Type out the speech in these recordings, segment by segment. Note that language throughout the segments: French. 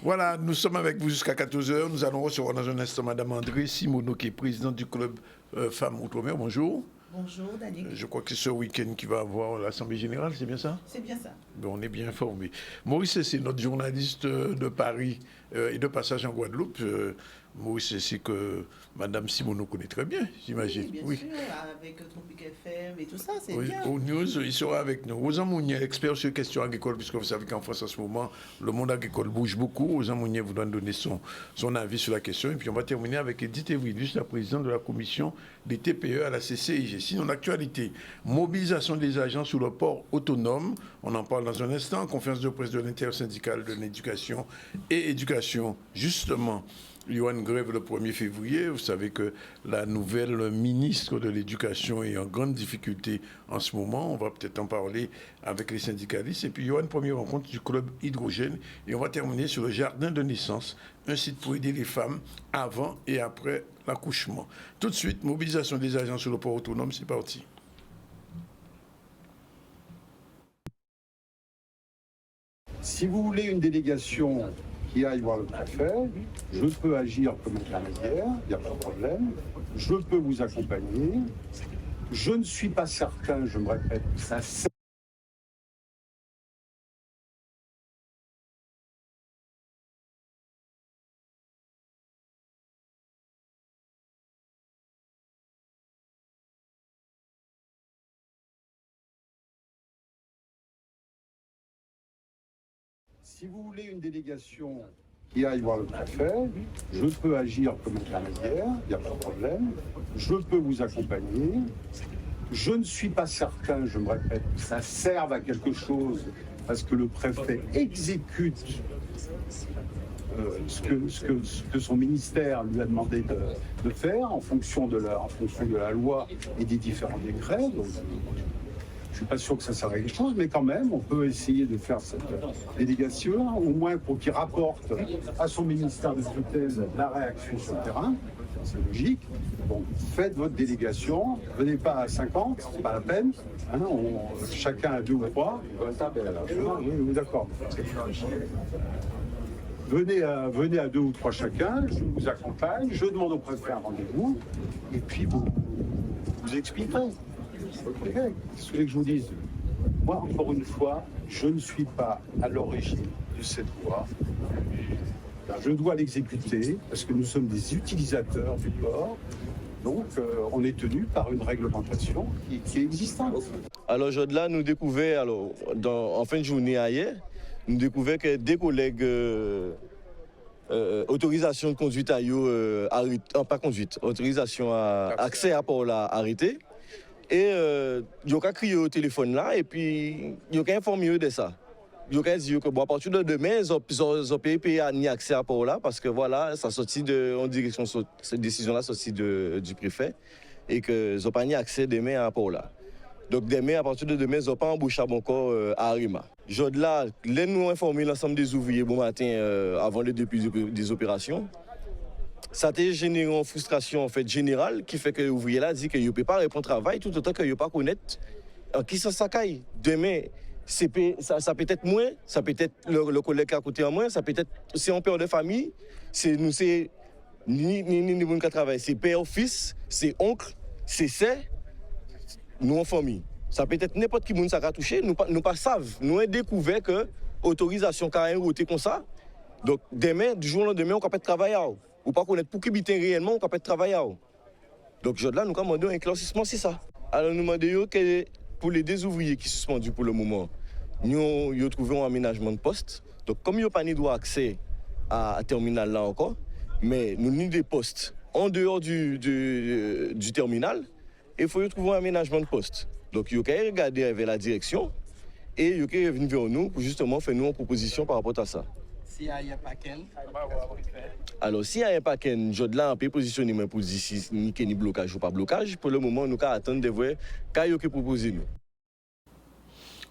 Voilà, nous sommes avec vous jusqu'à 14 heures. Nous allons recevoir dans un instant Madame André Simoneau, qui est présidente du club Femmes Outre-mer. Bonjour. Bonjour, Danick. Je crois que c'est ce week-end qui va avoir l'Assemblée Générale, c'est bien ça? C'est bien ça. Bon, on est bien informés. Maurice, c'est notre journaliste de Paris et de passage en Guadeloupe. Maurice, c'est que Madame Simoneau connaît très bien, j'imagine. Oui, bien sûr, avec Tropique FM et tout ça, c'est bien. Au News, il sera avec nous. Rosan Mounier, expert sur les questions agricoles, puisque vous savez qu'en France, en ce moment, le monde agricole bouge beaucoup. Rosan Mounier vous donne donner son avis sur la question. Et puis, on va terminer avec Edith Evridus, la présidente de la commission des TPE à la CCIG. Sinon, l'actualité, mobilisation des agents sur le port autonome. On en parle dans un instant. Conférence de presse de l'intersyndicale de l'éducation et éducation, justement. Il y aura une grève le 1er février. Vous savez que la nouvelle ministre de l'Éducation est en grande difficulté en ce moment. On va peut-être en parler avec les syndicalistes. Et puis, il y aura une première rencontre du club Hydrogène. Et on va terminer sur le jardin de naissance, un site pour aider les femmes avant et après l'accouchement. Tout de suite, mobilisation des agents sur le port autonome. C'est parti. Si vous voulez une délégation qui aille voir le préfet, je peux agir comme intermédiaire, il n'y a pas de problème. Je peux vous accompagner. Je ne suis pas certain, je me répète, ça sert. Si vous voulez une délégation qui aille voir le préfet, je peux agir comme intermédiaire, il n'y a pas de problème. Je peux vous accompagner. Je ne suis pas certain, je me répète, que ça serve à quelque chose parce que le préfet exécute ce que son ministère lui a demandé de faire en fonction de la loi et des différents décrets. Donc, je ne suis pas sûr que ça serve à quelque chose, mais quand même, on peut essayer de faire cette délégation, au moins pour qu'il rapporte à son ministère de tutelle la réaction sur le terrain. C'est logique. Donc, faites votre délégation. Venez pas à 50, c'est pas la peine. Hein, chacun à 2 ou 3. Oui, d'accord. Venez à 2 ou 3 chacun, je vous accompagne, je demande au préfet un rendez-vous, et puis vous expliquerez. Ok, qu'est-ce que vous voulez que je vous dise? Moi, encore une fois, je ne suis pas à l'origine de cette loi. Je dois l'exécuter parce que nous sommes des utilisateurs du port. Donc, on est tenu par une réglementation qui est existante. Alors, aujourd'hui, nous découvrons, en fin de journée hier, nous découvrons que des collègues autorisation de conduite à pas conduite, autorisation à accès à port là arrêté. Et ils ont crié au téléphone là et puis ils ont informé de ça. Ils ont dit que bon, à partir de demain, ils ont payé à ni accès à port là parce que voilà, ça sortit en direction, cette décision-là sortie du préfet et qu'ils n'ont pas ni accès demain à port là. Donc demain, à partir de demain, ils n'ont pas embauché encore à Arima. Aujourd'hui là, les nous informer l'ensemble des ouvriers bon matin avant le début des opérations. Ça a généré une frustration en fait, générale qui fait que l'ouvrier là dit qu'il ne peut pas répondre au travail tout autant qu'il ne peut pas connaître qui ça caille. Demain, ça peut être moins, ça peut être le collègue qui a coûté en moins, ça peut être c'est un père de famille, c'est ni bon qui travaille, c'est père, fils, c'est oncle, c'est sœur, nous en famille. Ça peut être n'importe qui moun ça a touché, nous pas savent, nous avons découvert que autorisation carrément roté comme ça. Donc demain, du jour au lendemain, on peut travailler. Ou pas connaître pour qui habite réellement, on peut travailler. Donc là, nous demandons un éclaircissement, c'est ça. Alors nous demandons que pour les deux ouvriers qui sont suspendus pour le moment, nous avons trouvé un aménagement de poste. Donc comme ils n'ont pas ni droit accès à terminal là encore, mais nous avons des postes en dehors du terminal, et il faut trouver un aménagement de poste. Donc ils ont regarder vers la direction et ils ont venir vers nous pour justement faire nous une proposition par rapport à ça. S'il n'y a pas qu'un, alors, s'il n'y a pas qu'un jour là, on peut positionner pour dire si ni blocage ou pas blocage. Pour le moment, nous allons attendre de voir ce qu'il propose nous.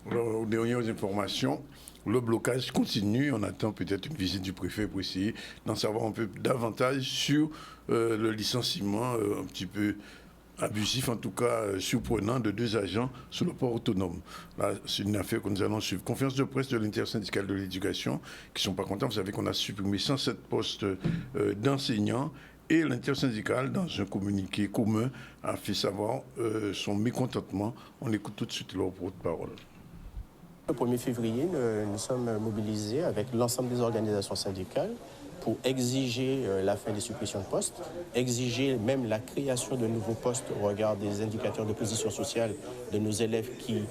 Alors, aux dernières informations, le blocage continue. On attend peut-être une visite du préfet pour essayer d'en savoir un peu davantage sur le licenciement un petit peu abusif, en tout cas surprenant, de 2 agents sur le port autonome. Là, c'est une affaire que nous allons suivre. Conférence de presse de l'intersyndicale de l'éducation, qui ne sont pas contents. Vous savez qu'on a supprimé 107 postes d'enseignants. Et l'intersyndicale, dans un communiqué commun, a fait savoir son mécontentement. On écoute tout de suite leur porte-parole. Le 1er février, nous sommes mobilisés avec l'ensemble des organisations syndicales pour exiger la fin des suppressions de postes, exiger même la création de nouveaux postes au regard des indicateurs de position sociale de nos élèves qui,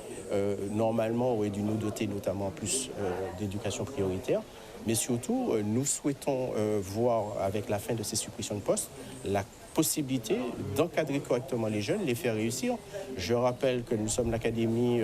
normalement, auraient dû nous doter notamment plus d'éducation prioritaire. Mais surtout, nous souhaitons voir avec la fin de ces suppressions de postes la possibilité d'encadrer correctement les jeunes, les faire réussir. Je rappelle que nous sommes l'académie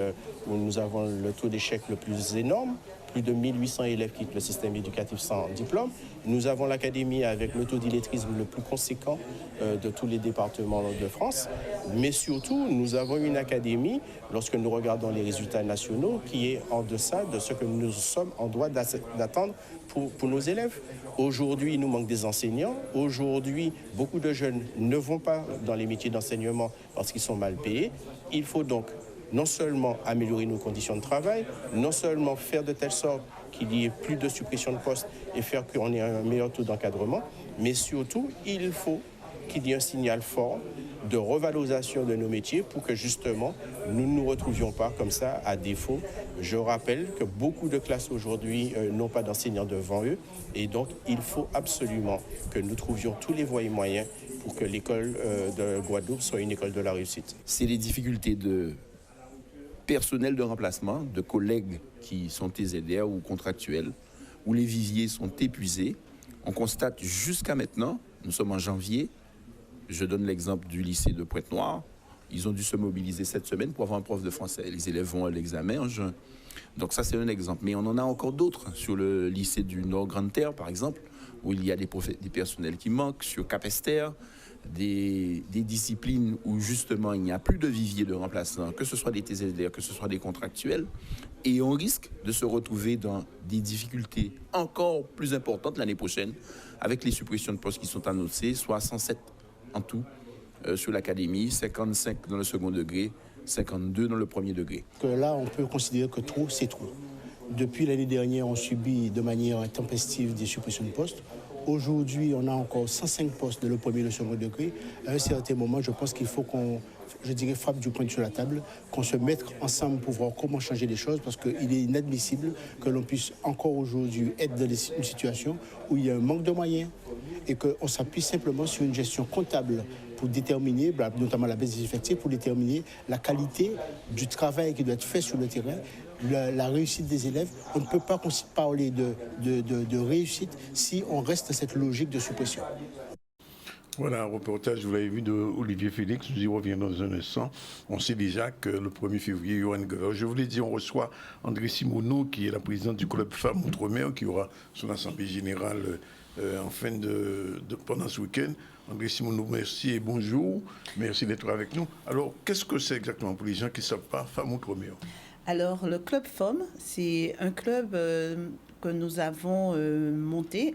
où nous avons le taux d'échec le plus énorme. Plus de 1800 élèves quittent le système éducatif sans diplôme. Nous avons l'académie avec le taux d'illettrisme le plus conséquent de tous les départements de France. Mais surtout, nous avons une académie, lorsque nous regardons les résultats nationaux, qui est en deçà de ce que nous sommes en droit d'attendre pour nos élèves. Aujourd'hui, il nous manque des enseignants. Aujourd'hui, beaucoup de jeunes ne vont pas dans les métiers d'enseignement parce qu'ils sont mal payés. Il faut donc non seulement améliorer nos conditions de travail, non seulement faire de telle sorte qu'il y ait plus de suppression de postes et faire qu'on ait un meilleur taux d'encadrement, mais surtout, il faut qu'il y ait un signal fort de revalorisation de nos métiers pour que justement, nous ne nous retrouvions pas comme ça à défaut. Je rappelle que beaucoup de classes aujourd'hui n'ont pas d'enseignants devant eux et donc il faut absolument que nous trouvions tous les voies et moyens pour que l'école de Guadeloupe soit une école de la réussite. C'est les difficultés de personnel de remplacement, de collègues qui sont TZR ou contractuels, où les viviers sont épuisés. On constate jusqu'à maintenant, nous sommes en janvier, je donne l'exemple du lycée de Pointe-Noire, ils ont dû se mobiliser cette semaine pour avoir un prof de français. Les élèves vont à l'examen en juin. Donc ça, c'est un exemple. Mais on en a encore d'autres, sur le lycée du Nord-Grande-Terre, par exemple, où il y a des personnels qui manquent, sur Capesterre, des disciplines où justement il n'y a plus de vivier de remplaçants, que ce soit des TZR, que ce soit des contractuels, et on risque de se retrouver dans des difficultés encore plus importantes l'année prochaine avec les suppressions de postes qui sont annoncées, soit 107 en tout sur l'académie, 55 dans le second degré, 52 dans le premier degré. Que là, on peut considérer que trop, c'est trop. Depuis l'année dernière, on subit de manière intempestive des suppressions de postes. Aujourd'hui, on a encore 105 postes de le premier et le second degré. À un certain moment, je pense qu'il faut qu'on, frappe du poing sur la table, qu'on se mette ensemble pour voir comment changer les choses, parce qu'il est inadmissible que l'on puisse encore aujourd'hui être dans une situation où il y a un manque de moyens et qu'on s'appuie simplement sur une gestion comptable pour déterminer, notamment la baisse des effectifs, pour déterminer la qualité du travail qui doit être fait sur le terrain, la réussite des élèves. On ne peut pas parler de réussite si on reste dans cette logique de suppression. Voilà un reportage, vous l'avez vu, de Olivier Félix. Nous y reviendrons dans un instant. On sait déjà que le 1er février, Johan Guerrero, je vous l'ai dit, on reçoit André Simoneau, qui est la présidente du club Femmes Outre-mer, qui aura son assemblée générale pendant ce week-end. André Simoneau, merci et bonjour. Merci d'être avec nous. Alors, qu'est-ce que c'est exactement pour les gens qui ne savent pas, Femmes Outre-mer? Alors, le Club Femmes, c'est un club que nous avons monté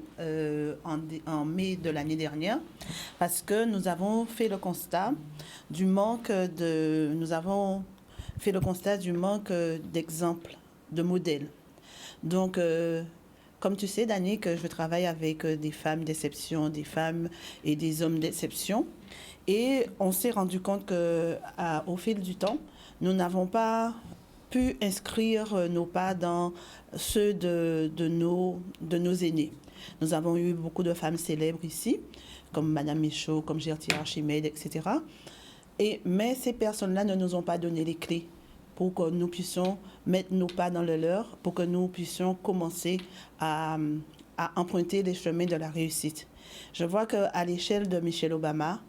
en mai de l'année dernière parce que nous avons fait le constat du manque d'exemples, de modèles. Donc, comme tu sais, Danick, je travaille avec des femmes d'exception, des femmes et des hommes d'exception. Et on s'est rendu compte qu'au fil du temps, nous n'avons pas pu inscrire nos pas dans ceux de nos aînés. Nous avons eu beaucoup de femmes célèbres ici, comme Madame Michaud, comme Gertie Archimède, etc. Mais ces personnes-là ne nous ont pas donné les clés pour que nous puissions mettre nos pas dans le leur, pour que nous puissions commencer à emprunter les chemins de la réussite. Je vois qu'à l'échelle de Michelle Obama,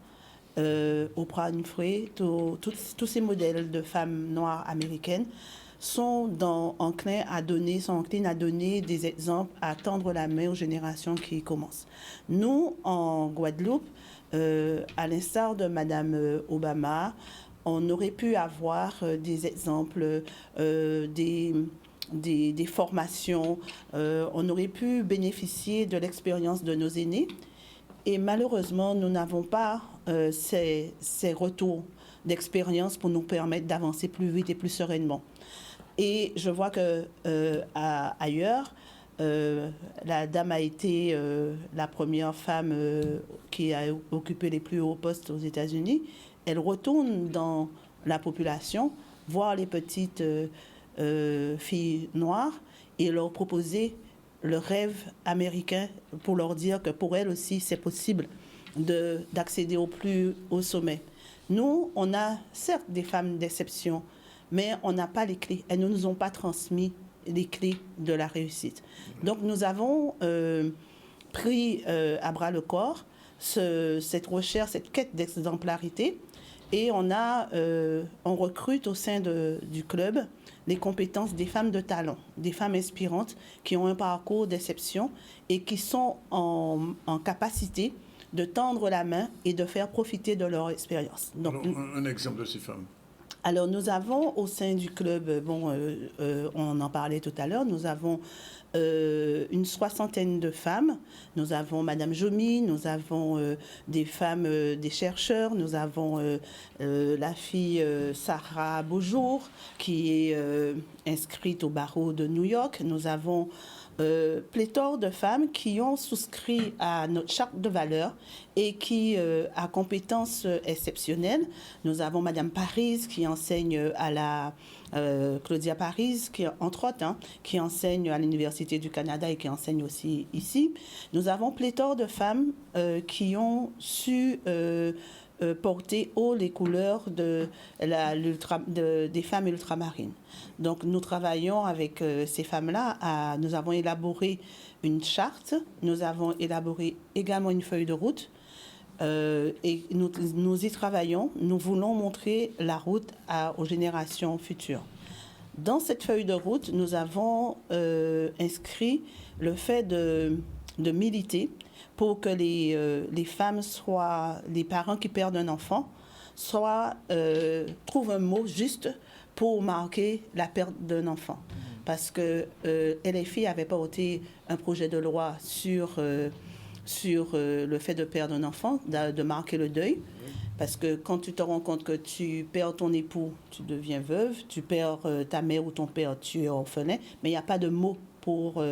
Oprah Winfrey, tous ces modèles de femmes noires américaines sont enclins à donner des exemples, à tendre la main aux générations qui commencent. Nous, en Guadeloupe, à l'instar de Madame Obama, on aurait pu avoir des exemples, des formations, on aurait pu bénéficier de l'expérience de nos aînés. Et malheureusement, nous n'avons pas ces retours d'expérience pour nous permettre d'avancer plus vite et plus sereinement. Et je vois que ailleurs, la dame a été la première femme qui a occupé les plus hauts postes aux États-Unis. Elle retourne dans la population, voir les petites filles noires et leur proposer le rêve américain pour leur dire que pour elles aussi, c'est possible d'accéder au plus haut sommet. Nous, on a certes des femmes d'exception, mais on n'a pas les clés. Elles ne nous ont pas transmis les clés de la réussite. Donc, nous avons pris à bras le corps cette recherche, cette quête d'exemplarité, et on recrute au sein du club les compétences des femmes de talent, des femmes inspirantes qui ont un parcours d'exception et qui sont en capacité de tendre la main et de faire profiter de leur expérience. Donc, un exemple de ces femmes. Alors, nous avons au sein du club, on en parlait tout à l'heure, nous avons une 60aine de femmes. Nous avons Madame Jomy, nous avons des femmes, des chercheurs, nous avons la fille Sarah Beaujour, qui est inscrite au barreau de New York. Nous avons pléthore de femmes qui ont souscrit à notre charte de valeurs et qui a compétences exceptionnelles. Nous avons Madame Paris qui enseigne à la Claudia Paris, qui entre autres, qui enseigne à l'Université du Canada et qui enseigne aussi ici. Nous avons pléthore de femmes qui ont su porter haut les couleurs des femmes ultramarines. Donc nous travaillons avec ces femmes-là. Nous avons élaboré une charte, nous avons élaboré également une feuille de route et nous y travaillons. Nous voulons montrer la route aux générations futures. Dans cette feuille de route, nous avons inscrit le fait de militer pour que les femmes les parents qui perdent un enfant, trouvent un mot juste pour marquer la perte d'un enfant. Parce que LFI avait porté un projet de loi sur le fait de perdre un enfant, de marquer le deuil. Parce que quand tu te rends compte que tu perds ton époux, tu deviens veuve, tu perds ta mère ou ton père, tu es orphelin, mais il n'y a pas de mot pour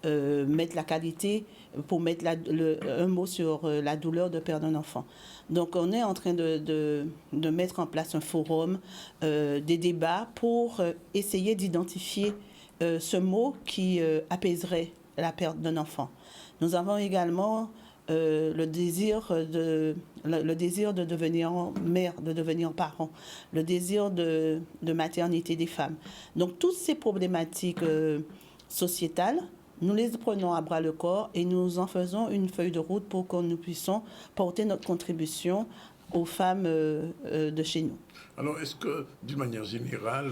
mettre la qualité, pour mettre un mot sur la douleur de perdre un enfant. Donc on est en train de mettre en place un forum, des débats pour essayer d'identifier ce mot qui apaiserait la perte d'un enfant. Nous avons également le désir de devenir mère, de devenir parent, le désir de maternité des femmes. Donc toutes ces problématiques sociétales, nous les prenons à bras le corps et nous en faisons une feuille de route pour que nous puissions porter notre contribution aux femmes de chez nous. Alors, est-ce que, d'une manière générale,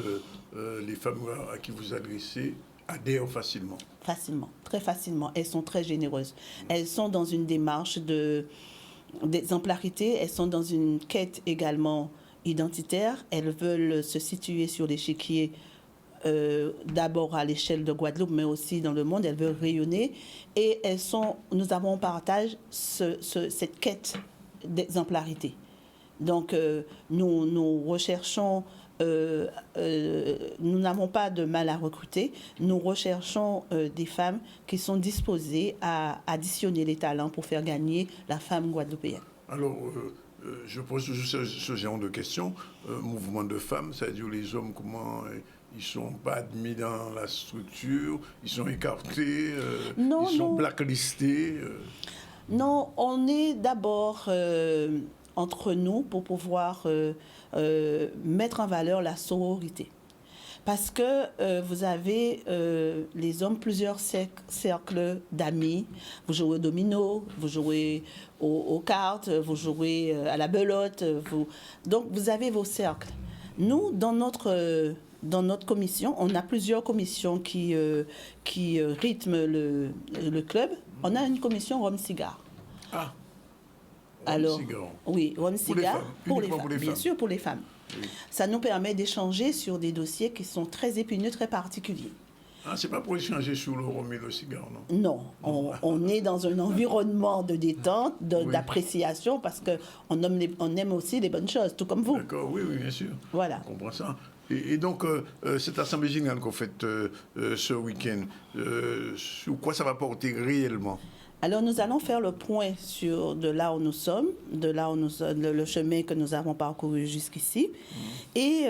les femmes à qui vous adressez adhèrent facilement? Facilement, très facilement. Elles sont très généreuses. Elles sont dans une démarche d'exemplarité, elles sont dans une quête également identitaire. Elles veulent se situer sur l'échiquier d'abord à l'échelle de Guadeloupe, mais aussi dans le monde. Elles veulent rayonner et nous avons en partage cette quête d'exemplarité. Donc, nous recherchons, nous n'avons pas de mal à recruter, nous recherchons des femmes qui sont disposées à additionner les talents pour faire gagner la femme guadeloupéenne. Alors, je pose toujours ce genre de questions. Mouvement de femmes, ça veut dire les hommes, comment ils ne sont pas admis dans la structure, ils sont écartés, ils sont blacklistés. Non, on est d'abord entre nous pour pouvoir mettre en valeur la sororité. Parce que vous avez les hommes, plusieurs cercles d'amis. Vous jouez au domino, vous jouez aux cartes, vous jouez à la belote. Donc, vous avez vos cercles. Nous, dans notre commission, on a plusieurs commissions qui rythment le club. On a une commission Rhum-Cigare. Ah, Rhum-Cigare. Oui, Rhum-Cigare pour les femmes. Bien sûr, pour les femmes. Oui. Ça nous permet d'échanger sur des dossiers qui sont très épineux, très particuliers. Ah, c'est pas pour échanger sur le rhum et le cigare, non? Non, on est dans un environnement de détente, d'appréciation, parce on aime aussi les bonnes choses, tout comme vous. D'accord, oui, bien sûr. Voilà. On comprend ça. Et donc, cette assemblée générale qu'on fait ce week-end, sur quoi ça va porter réellement? Alors, nous allons faire le point sur de là où nous sommes, le chemin que nous avons parcouru jusqu'ici. Et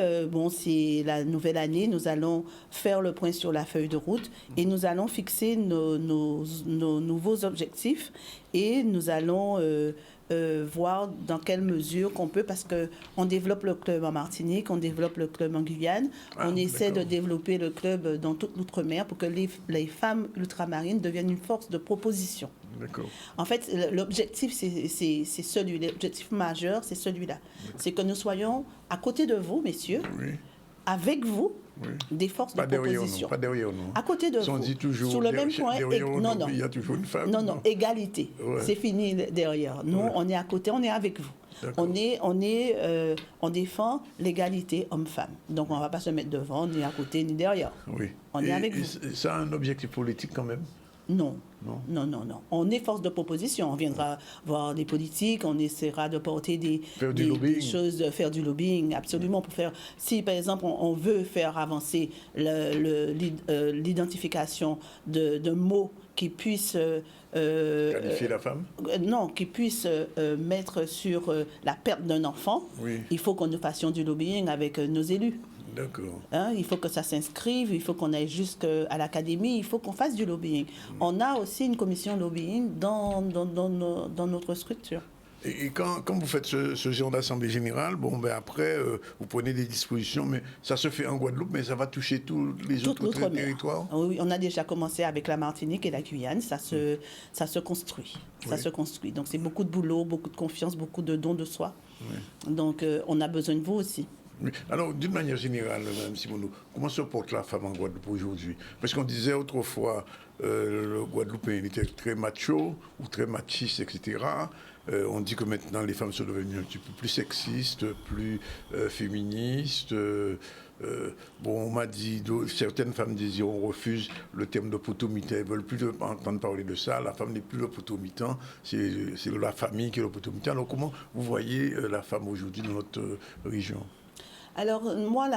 c'est la nouvelle année, nous allons faire le point sur la feuille de route et nous allons fixer nos nouveaux objectifs et nous allons voir dans quelle mesure qu'on peut, parce qu'on développe le club en Martinique, on développe le club en Guyane, on essaie de développer le club dans toute l'outre-mer pour que les femmes ultramarines deviennent une force de proposition. D'accord. En fait, l'objectif, c'est celui-là. L'objectif majeur, c'est celui-là. C'est que nous soyons à côté de vous, messieurs, avec vous, des forces de proposition. Pas derrière nous. À côté de vous. Dit toujours sur le même point. Non, il y a toujours une femme. Non, égalité. Ouais. C'est fini derrière. Nous, on est à côté, on est avec vous. On défend l'égalité homme-femme. Donc, on ne va pas se mettre devant, ni à côté, ni derrière. Oui. On est avec vous. Ça a un objectif politique quand même? Non. On est force de proposition. On viendra voir les politiques, on essaiera de porter des choses, de faire du lobbying, absolument. Pour faire, si par exemple on veut faire avancer l'identification de mots qui puissent qualifier la femme? Non, qui puissent mettre sur la perte d'un enfant, il faut que nous fassions du lobbying avec nos élus. D'accord. Il faut que ça s'inscrive, il faut qu'on aille jusqu'à l'académie, il faut qu'on fasse du lobbying. On a aussi une commission lobbying dans notre structure. Et quand vous faites ce genre d'assemblée générale, après, vous prenez des dispositions, mais ça se fait en Guadeloupe, mais ça va toucher tous les autres territoires? Oui, on a déjà commencé avec la Martinique et la Guyane, ça se construit. Ça se construit. Donc c'est beaucoup de boulot, beaucoup de confiance, beaucoup de dons de soi. Donc on a besoin de vous aussi. Alors, d'une manière générale, Mme Simoneau, comment se porte la femme en Guadeloupe aujourd'hui? Parce qu'on disait autrefois, le Guadeloupéen était très macho ou très machiste, etc. On dit que maintenant, les femmes sont devenues un petit peu plus sexistes, plus féministes. On m'a dit, certaines femmes disent, on refuse le terme de potomitan, elles ne veulent plus entendre parler de ça. La femme n'est plus le potomitan, c'est la famille qui est le potomitan. Alors, comment vous voyez la femme aujourd'hui dans notre région? Alors, moi,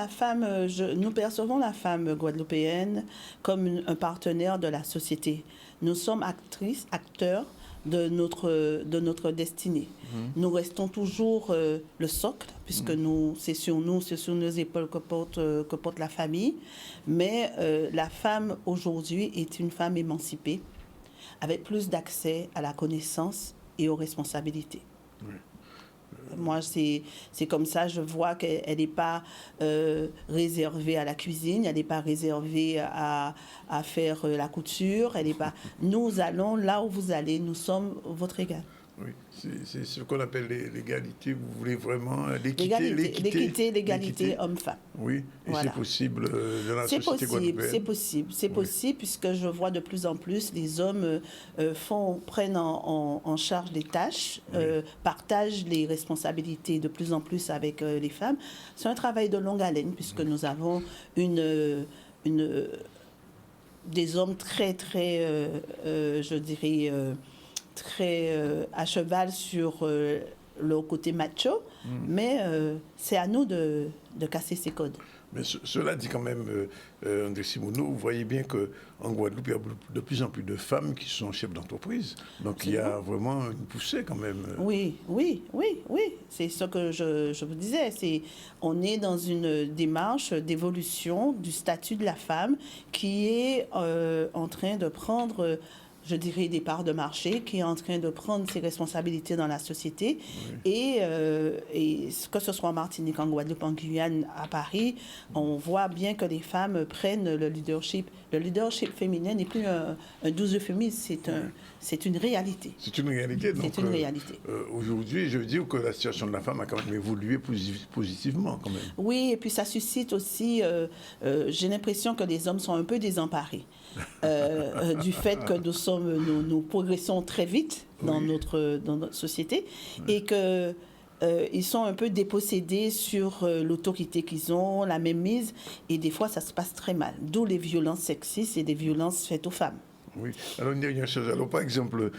nous percevons la femme guadeloupéenne comme un partenaire de la société. Nous sommes acteurs de notre destinée. Nous restons toujours le socle, puisque c'est sur nos épaules que porte la famille. Mais la femme, aujourd'hui, est une femme émancipée, avec plus d'accès à la connaissance et aux responsabilités. Moi, c'est comme ça, je vois qu'elle n'est pas réservée à la cuisine, elle n'est pas réservée à faire la couture, elle n'est pas... Nous allons là où vous allez, nous sommes votre égal. Oui, c'est ce qu'on appelle l'égalité. Vous voulez vraiment l'égalité homme-femme. Oui, et voilà. C'est possible dans la société guadeloupéenne. C'est possible, puisque je vois de plus en plus les hommes prennent en charge des tâches, partagent les responsabilités de plus en plus avec les femmes. C'est un travail de longue haleine, puisque nous avons des hommes très, très, je dirais... très à cheval sur le côté macho, mais c'est à nous de casser ces codes. Mais cela dit quand même, André Simoneau, vous voyez bien qu'en Guadeloupe, il y a de plus en plus de femmes qui sont chefs d'entreprise. Donc il y a vraiment une poussée quand même. Oui. C'est ce que je vous disais. On est dans une démarche d'évolution du statut de la femme qui est en train de prendre... je dirais, des parts de marché, qui est en train de prendre ses responsabilités dans la société. Et que ce soit en Martinique, en Guadeloupe, en Guyane, à Paris, on voit bien que les femmes prennent le leadership. Le leadership féminin n'est plus un doux euphémisme, c'est une réalité. C'est une réalité. C'est une réalité. Aujourd'hui, je veux dire que la situation de la femme a quand même évolué positivement, quand même. Oui, et puis ça suscite aussi, j'ai l'impression que les hommes sont un peu désemparés du fait que nous progressons très vite dans notre société et que ils sont un peu dépossédés sur l'autorité qu'ils ont, la mainmise, et des fois, ça se passe très mal. D'où les violences sexistes et des violences faites aux femmes. Oui. Alors, une dernière chose. Alors, par exemple,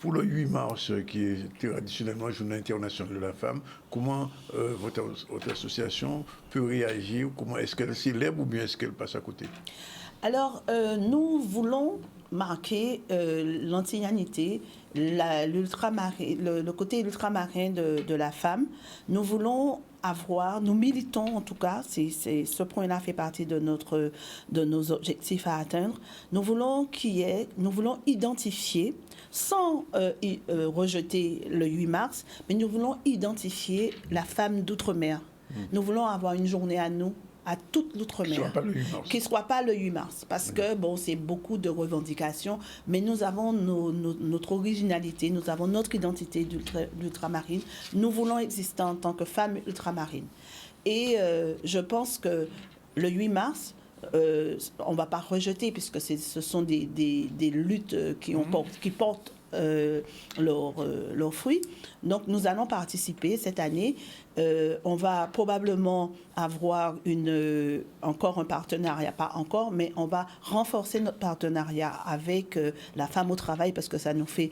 pour le 8 mars, qui est traditionnellement la Journée internationale de la femme, comment votre association peut réagir? Comment est-ce qu'elle célèbre ou bien est-ce qu'elle passe à côté? Alors, nous voulons marquer l'antillanité, le côté ultramarin de la femme. Nous voulons nous militons en tout cas, ce point-là fait partie de nos objectifs à atteindre. Nous voulons identifier, sans rejeter le 8 mars, mais nous voulons identifier la femme d'outre-mer. Nous voulons avoir une journée à nous, à toute l'outre-mer, qui ne soit pas le 8 mars, parce que c'est beaucoup de revendications, mais nous avons notre originalité, nous avons notre identité d'ultramarine, nous voulons exister en tant que femmes ultramarines. Et je pense que le 8 mars, on ne va pas rejeter, puisque ce sont des luttes qui portent leurs fruits. Donc, nous allons participer cette année. On va probablement avoir encore un partenariat, pas encore, mais on va renforcer notre partenariat avec la femme au travail, parce que ça nous fait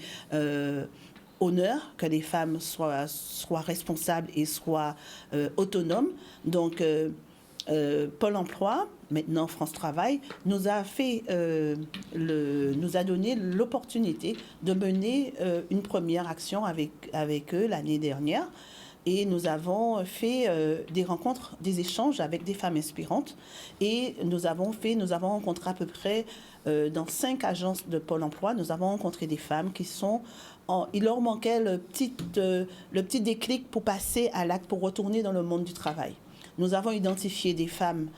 honneur que les femmes soient responsables et soient autonomes. Donc, Pôle emploi, maintenant France Travail, nous a donné l'opportunité de mener une première action avec eux l'année dernière. Et nous avons fait des rencontres, des échanges avec des femmes inspirantes. Et nous avons rencontré à peu près dans 5 agences de Pôle emploi, nous avons rencontré des femmes qui il leur manquait le petit déclic pour passer à l'acte, pour retourner dans le monde du travail. Nous avons identifié des femmes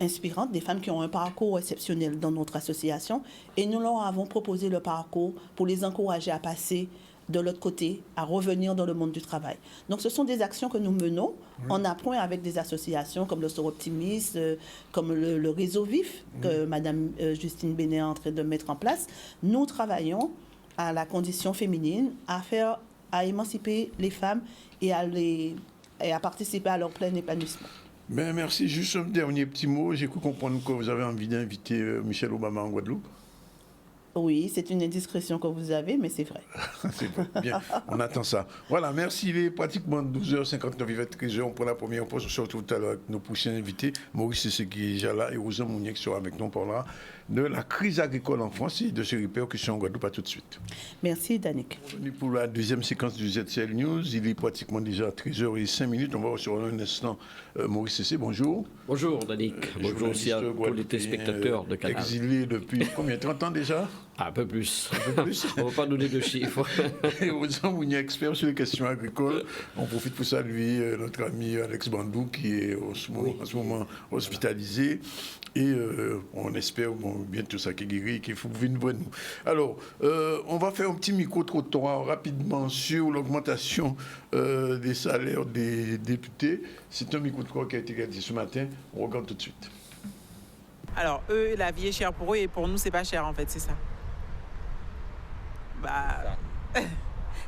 inspirantes, des femmes qui ont un parcours exceptionnel dans notre association, et nous leur avons proposé le parcours pour les encourager à passer de l'autre côté, à revenir dans le monde du travail. Donc, ce sont des actions que nous menons en appoint avec des associations comme le Soroptimisme, comme le Réseau Vif, que Mme Justine Bénet est en train de mettre en place. Nous travaillons à la condition féminine, à émanciper les femmes et à participer à leur plein épanouissement. Ben, merci. Juste un dernier petit mot. J'ai cru comprendre que vous avez envie d'inviter Michelle Obama en Guadeloupe. Oui, c'est une indiscrétion que vous avez, mais c'est vrai. C'est vrai. Bien, on attend ça. Voilà, merci. Il est pratiquement 12h59, il va être 13h. On prend la première pause. On se retrouve tout à l'heure avec nos prochains invités. Maurice Sissé qui est déjà là et Rosa Mounier qui sera avec nous. On parlera de la crise agricole en France et de ses répercussions en Guadeloupe. À tout de suite. Merci, Danick. Pour la deuxième séquence du ZCL News, il est pratiquement déjà 13h05. On va recevoir un instant Maurice Sissé. Bonjour. Bonjour, Danick. Bonjour aussi à tous les téléspectateurs de Canal. Exilé depuis combien, 30 ans déjà? Un peu plus. On ne va pas donner de chiffres. Et Rosa Mounier, expert sur les questions agricoles. On profite pour saluer notre ami Alex Bandou qui est en ce moment hospitalisé. Et on espère bientôt ça qui est guéri et qu'il faut venir voir nous. Alors, on va faire un petit micro-trottoir rapidement sur l'augmentation des salaires des députés. C'est un micro-trottoir qui a été réalisé ce matin. On regarde tout de suite. Alors, eux, la vie est chère pour eux et pour nous, c'est pas cher en fait, c'est ça.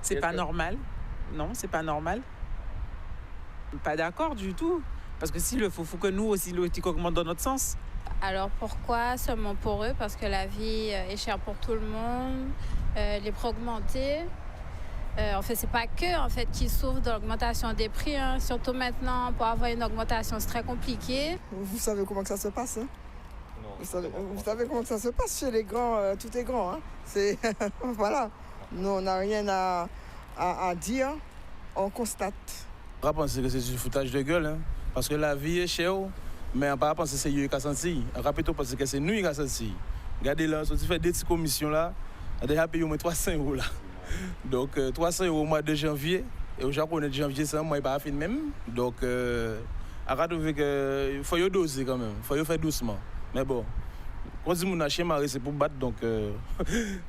C'est pas normal. Non, c'est pas normal. Pas d'accord du tout. Parce que s'il le faut que nous aussi, le petit augmente dans notre sens. Alors pourquoi seulement pour eux? Parce que la vie est chère pour tout le monde, les prix augmentés. En fait, c'est pas qu'eux en fait, qui souffrent de l'augmentation des prix. Hein. Surtout maintenant, pour avoir une augmentation, c'est très compliqué. Vous savez comment que ça se passe, hein? Vous savez comment que ça se passe chez les grands, tout est grand. Hein? Voilà. Nous, on n'a rien à dire, on constate. On va penser que c'est du foutage de gueule, hein? Parce que la vie est chère, mais on ne va pas penser que c'est eux qui ont senti. On va plutôt penser que c'est nous qui avons senti. Regardez là, si on fait des petites commissions là, on a déjà payé au moins 300 € là. Donc 300 € au mois de janvier, et au Japon, de janvier, c'est un mois pas fin même. Donc, il faut y doser quand même, il faut y faire doucement. Mais bon, quand on a chez Marie, c'est pour battre, donc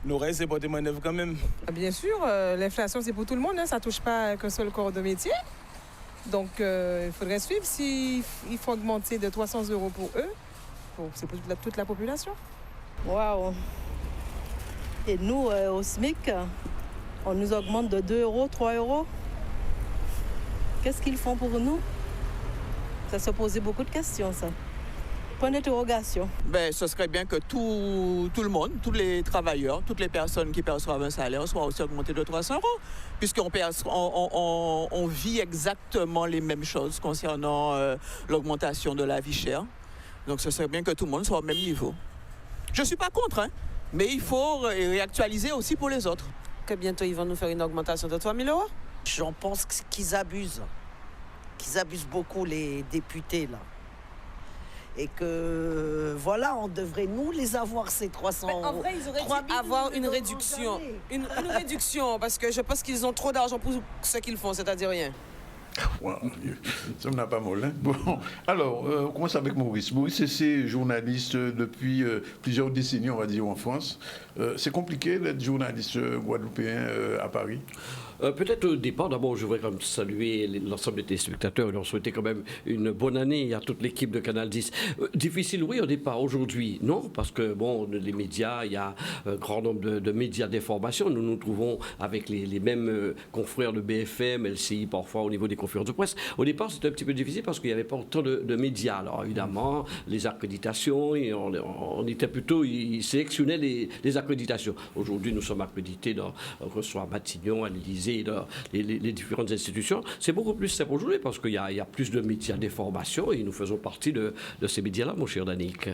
nous restons c'est pour témoigner quand même. Bien sûr, l'inflation c'est pour tout le monde, hein, ça ne touche pas qu'un seul corps de métier. Donc il faudrait suivre s'il faut augmenter de 300 € pour eux, c'est pour toute la population. Waouh! Et nous, au SMIC, on nous augmente de 2 €, 3 €. Qu'est-ce qu'ils font pour nous? Ça se posait beaucoup de questions, ça. Point d'interrogation. Ben, ce serait bien que tout le monde, tous les travailleurs, toutes les personnes qui perçoivent un salaire soient aussi augmentés de 300 €, puisqu'on on vit exactement les mêmes choses concernant l'augmentation de la vie chère. Donc ce serait bien que tout le monde soit au même niveau. Je ne suis pas contre, hein, mais il faut réactualiser aussi pour les autres. Que bientôt ils vont nous faire une augmentation de 3 000 €? J'en pense qu'ils abusent. Qu'ils abusent beaucoup, les députés, là. Et que, voilà, on devrait, nous, les avoir, ces 300 €. En vrai, ils auraient dû avoir une réduction. Une réduction, parce que je pense qu'ils ont trop d'argent pour ce qu'ils font, c'est-à-dire rien. Wow, ça n'a pas mal. Hein? Bon, alors, on commence avec Maurice. Maurice, c'est journaliste depuis plusieurs décennies, on va dire, en France. C'est compliqué d'être journaliste guadeloupéen à Paris? Peut-être au départ, d'abord, je voudrais quand même saluer l'ensemble des téléspectateurs et leur souhaiter quand même une bonne année à toute l'équipe de Canal 10. Difficile, oui, au départ. Aujourd'hui, non, parce que, bon, les médias, il y a un grand nombre de médias d'information. Nous nous trouvons avec les mêmes confrères de BFM, LCI, parfois au niveau des conférences de presse. Au départ, c'était un petit peu difficile parce qu'il n'y avait pas autant de médias. Alors, évidemment, les accréditations, et on était plutôt, ils sélectionnaient les accréditations. Aujourd'hui, nous sommes accrédités dans, que ce soit à Matignon, à l'Élysée, les différentes institutions. C'est beaucoup plus simple aujourd'hui parce qu'il y a plus de médias d'information et nous faisons partie de ces médias-là, mon cher Danick.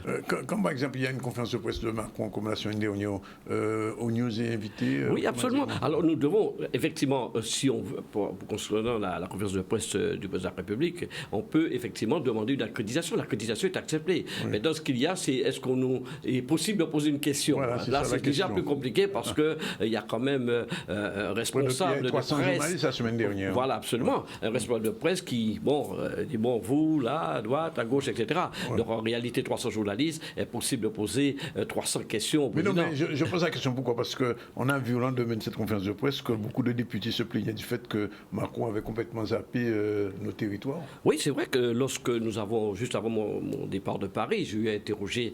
Quand par exemple il y a une conférence de presse de Macron comme la semaine dernière, au News est invité. Oui, absolument. Alors nous devons, effectivement, si on veut, pour concernant la conférence de presse du président de la République, on peut effectivement demander une accréditation. L'accréditation est acceptée. Oui. Mais dans ce qu'il y a, c'est est-ce qu'on nous est possible de poser une question. Voilà, là, c'est déjà plus compliqué parce que il y a quand même un responsable de 300 journalistes la semaine dernière. Voilà, absolument. Un responsable de presse qui, dit vous, là, à droite, à gauche, etc. Ouais. Donc en réalité, 300 journalistes, est possible de poser 300 questions au président. Mais non, mais je pose la question pourquoi? Parce qu'on a vu au lendemain de cette conférence de presse que beaucoup de députés se plaignaient du fait que Macron avait complètement zappé nos territoires. Oui, c'est vrai que lorsque nous avons, juste avant mon départ de Paris, j'ai eu à interroger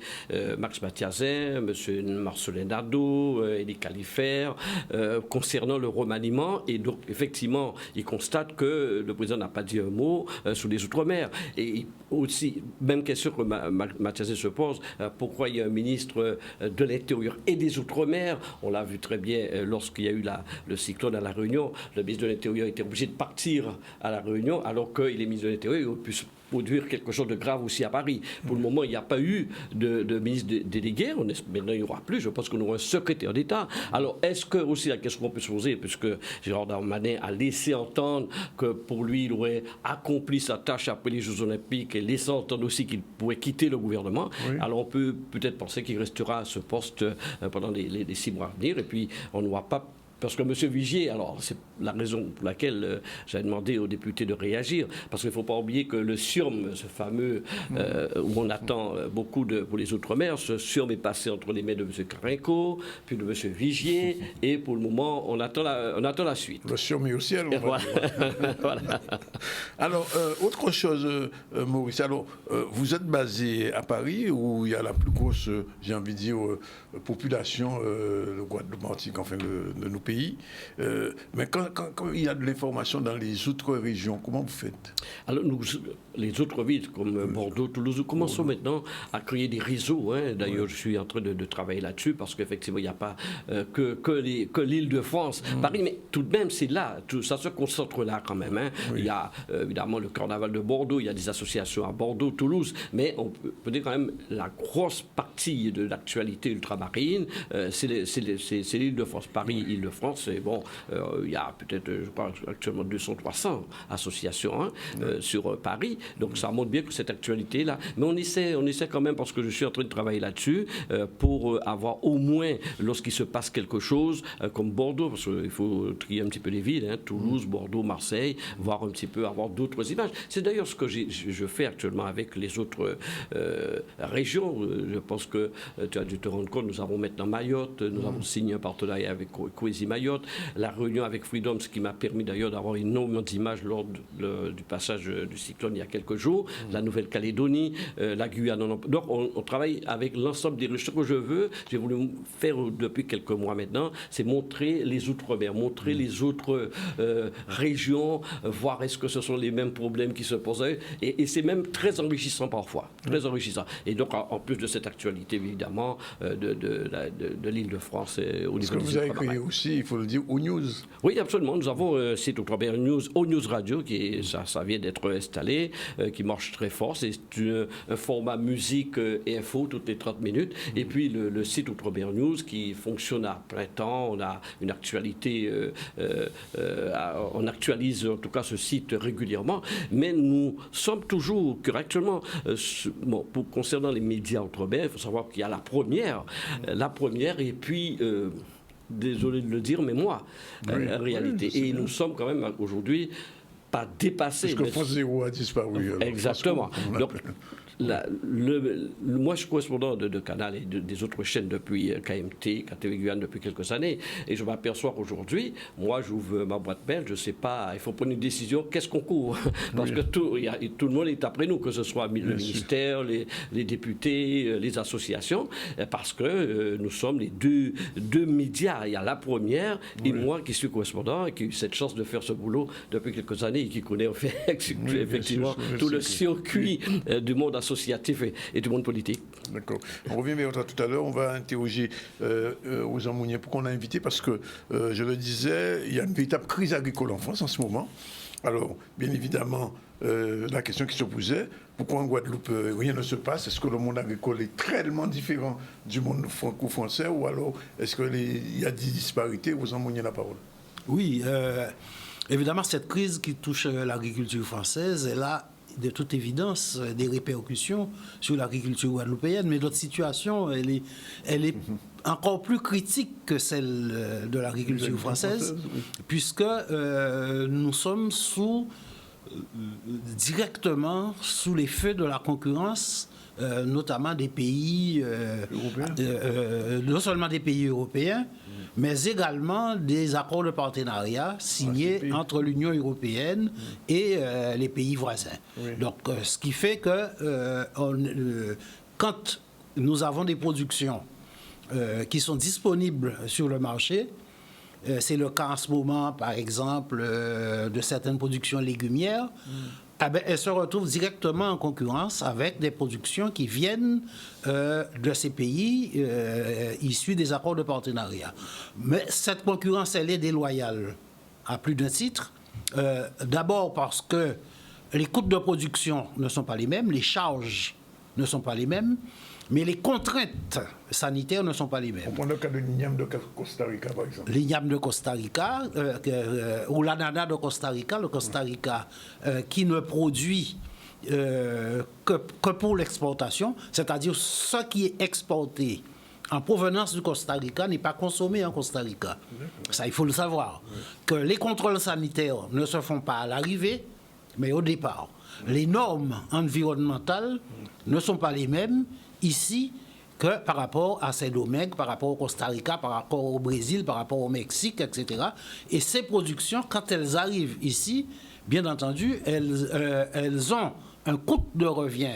Max Mathiazin, M. Marcelin Nadeau, Élie Califère, concernant le remaniement. Et donc, effectivement, il constate que le président n'a pas dit un mot sur les Outre-mer. Et aussi, même question que Mathiazin se pose, pourquoi il y a un ministre de l'Intérieur et des Outre-mer? On l'a vu très bien lorsqu'il y a eu le cyclone à La Réunion. Le ministre de l'Intérieur était obligé de partir à La Réunion, alors qu'il est ministre de l'Intérieur, il aurait pu produire quelque chose de grave aussi à Paris. Pour le moment, il n'y a pas eu de ministre délégué. Maintenant, il n'y aura plus. Je pense qu'on aura un secrétaire d'État. Alors, est-ce que aussi la question qu'on peut se poser, puisque Gérard Darmanin a laissé entendre que pour lui, il aurait accompli sa tâche après les Jeux Olympiques et laissé entendre aussi qu'il pourrait quitter le gouvernement. Oui. Alors, on peut peut-être penser qu'il restera à ce poste pendant les 6 mois à venir. Et puis, on ne voit pas. Parce que M. Vigier, alors c'est la raison pour laquelle j'ai demandé aux députés de réagir, parce qu'il ne faut pas oublier que le SURM, ce fameux, où on attend beaucoup pour les Outre-mer, ce SURM est passé entre les mains de M. Carinco, puis de M. Vigier, et pour le moment, on attend la suite. Le SURM est au ciel, on va dire. Voilà. Alors, autre chose, Maurice, alors, vous êtes basé à Paris, où il y a la plus grosse, j'ai envie de dire, population, le Guadeloupe, Martinique, enfin, de nos pays. Mais quand il y a de l'information dans les autres régions, comment vous faites? Alors, les autres villes comme Bordeaux, Toulouse, nous commençons maintenant à créer des réseaux. Hein. D'ailleurs, je suis en train de travailler là-dessus parce qu'effectivement, il n'y a pas que l'Île-de-France. Paris, mais tout de même, c'est là. Ça se concentre là quand même. Hein. Oui. Il y a évidemment le carnaval de Bordeaux, il y a des associations à Bordeaux, Toulouse, mais on peut dire quand même la grosse partie de l'actualité ultramarine, c'est l'Île-de-France. Paris, Île-de-France. Et bon, il y a peut-être, je crois, actuellement 200-300 associations sur Paris. Donc ça montre bien que cette actualité-là. Mais on essaie quand même, parce que je suis en train de travailler là-dessus, pour avoir au moins, lorsqu'il se passe quelque chose, comme Bordeaux, parce qu'il faut trier un petit peu les villes, hein, Toulouse, Bordeaux, Marseille, voir un petit peu, avoir d'autres images. C'est d'ailleurs ce que je fais actuellement avec les autres régions. Je pense que tu as dû te rendre compte, nous avons maintenant Mayotte, nous avons signé un partenariat avec Coesimages. Mayotte, la réunion avec Freedom, ce qui m'a permis d'ailleurs d'avoir énormément d'images lors du passage du cyclone il y a quelques jours, la Nouvelle-Calédonie, la Guyane. Donc on travaille avec l'ensemble des recherches. Ce que je veux, j'ai voulu faire depuis quelques mois maintenant, c'est montrer les outre-mer, montrer les autres régions, voir est-ce que ce sont les mêmes problèmes qui se posent. Et c'est même très enrichissant parfois, très enrichissant. Et donc en plus de cette actualité évidemment de l'Île-de-France au niveau des Parce que vous avez créé aussi, il faut le dire, O-News. Oui, absolument. Nous avons un site Outre-mer News, O-News Radio, ça vient d'être installé, qui marche très fort. C'est un format musique et info toutes les 30 minutes. Et puis le site Outre-mer News qui fonctionne à plein temps. On a une actualité, on actualise en tout cas ce site régulièrement. Mais nous sommes toujours, actuellement, concernant les médias Outre-mer, il faut savoir qu'il y a la première et puis... désolé de le dire, mais moi, en réalité. Et nous sommes quand même aujourd'hui pas dépassés. Parce que France Zéro a disparu. Exactement. Donc, moi, je suis correspondant de Canal et des autres chaînes depuis KMT, KTV Guyane depuis quelques années. Et je m'aperçois qu'aujourd'hui, moi, j'ouvre ma boîte mail, je ne sais pas, il faut prendre une décision, qu'est-ce qu'on couvre? Parce que tout le monde est après nous, que ce soit le ministère, les députés, les associations, parce que nous sommes les deux médias. Il y a la première et moi qui suis correspondant et qui ai eu cette chance de faire ce boulot depuis quelques années et qui connaît effectivement tout le circuit du monde associatif et du monde politique. D'accord. On revient vers toi tout à l'heure. On va interroger Ozan Mounier pour qu'on a invité parce que, je le disais, il y a une véritable crise agricole en France en ce moment. Alors, bien évidemment, la question qui se posait, pourquoi en Guadeloupe rien ne se passe? Est-ce que le monde agricole est tellement différent du monde franco-français ou alors est-ce qu'il y a des disparités? Ozan Mounier, la parole. Oui, évidemment, cette crise qui touche l'agriculture française, elle a de toute évidence des répercussions sur l'agriculture guadeloupéenne, mais notre situation, elle est encore plus critique que celle de l'agriculture française, puisque nous sommes directement sous les feux de la concurrence, notamment des pays, non seulement des pays européens, mais également des accords de partenariat signés entre l'Union européenne et les pays voisins. Oui. Donc, ce qui fait que quand nous avons des productions qui sont disponibles sur le marché, c'est le cas en ce moment, par exemple, de certaines productions légumières, elles se retrouvent directement en concurrence avec des productions qui viennent de ces pays issus des accords de partenariat. Mais cette concurrence, elle est déloyale à plus d'un titre. D'abord parce que les coûts de production ne sont pas les mêmes, les charges ne sont pas les mêmes, mais les contraintes sanitaires ne sont pas les mêmes. On prend le cas de l'igname de Costa Rica, par exemple. L'igname de Costa Rica, ou l'ananas de Costa Rica, le Costa Rica qui ne produit que pour l'exportation, c'est-à-dire ce qui est exporté en provenance du Costa Rica n'est pas consommé en Costa Rica. Ça, il faut le savoir. Oui. Que les contrôles sanitaires ne se font pas à l'arrivée, mais au départ. Les normes environnementales ne sont pas les mêmes ici que par rapport à Saint-Domingue, par rapport au Costa Rica, par rapport au Brésil, par rapport au Mexique, etc. Et ces productions, quand elles arrivent ici, bien entendu, elles ont un coût de revient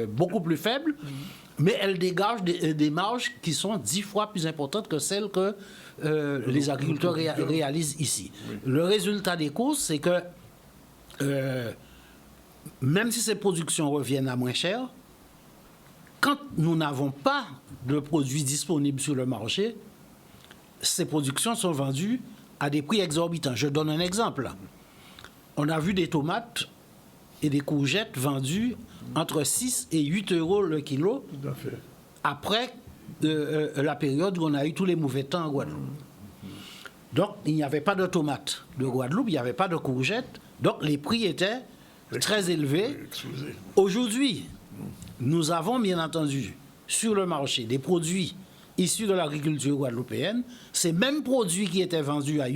beaucoup plus faible, mais elles dégagent des marges qui sont 10 fois plus importantes que celles que les agriculteurs réalisent ici. Oui. Le résultat des courses, c'est que même si ces productions reviennent à moins cher, quand nous n'avons pas de produits disponibles sur le marché, ces productions sont vendues à des prix exorbitants. Je donne un exemple. On a vu des tomates et des courgettes vendues entre 6 et 8 euros le kilo, après la période où on a eu tous les mauvais temps en Guadeloupe. Donc, il n'y avait pas de tomates de Guadeloupe, il n'y avait pas de courgettes, donc les prix étaient très élevés. Aujourd'hui, nous avons bien entendu sur le marché des produits issus de l'agriculture guadeloupéenne. Ces mêmes produits qui étaient vendus à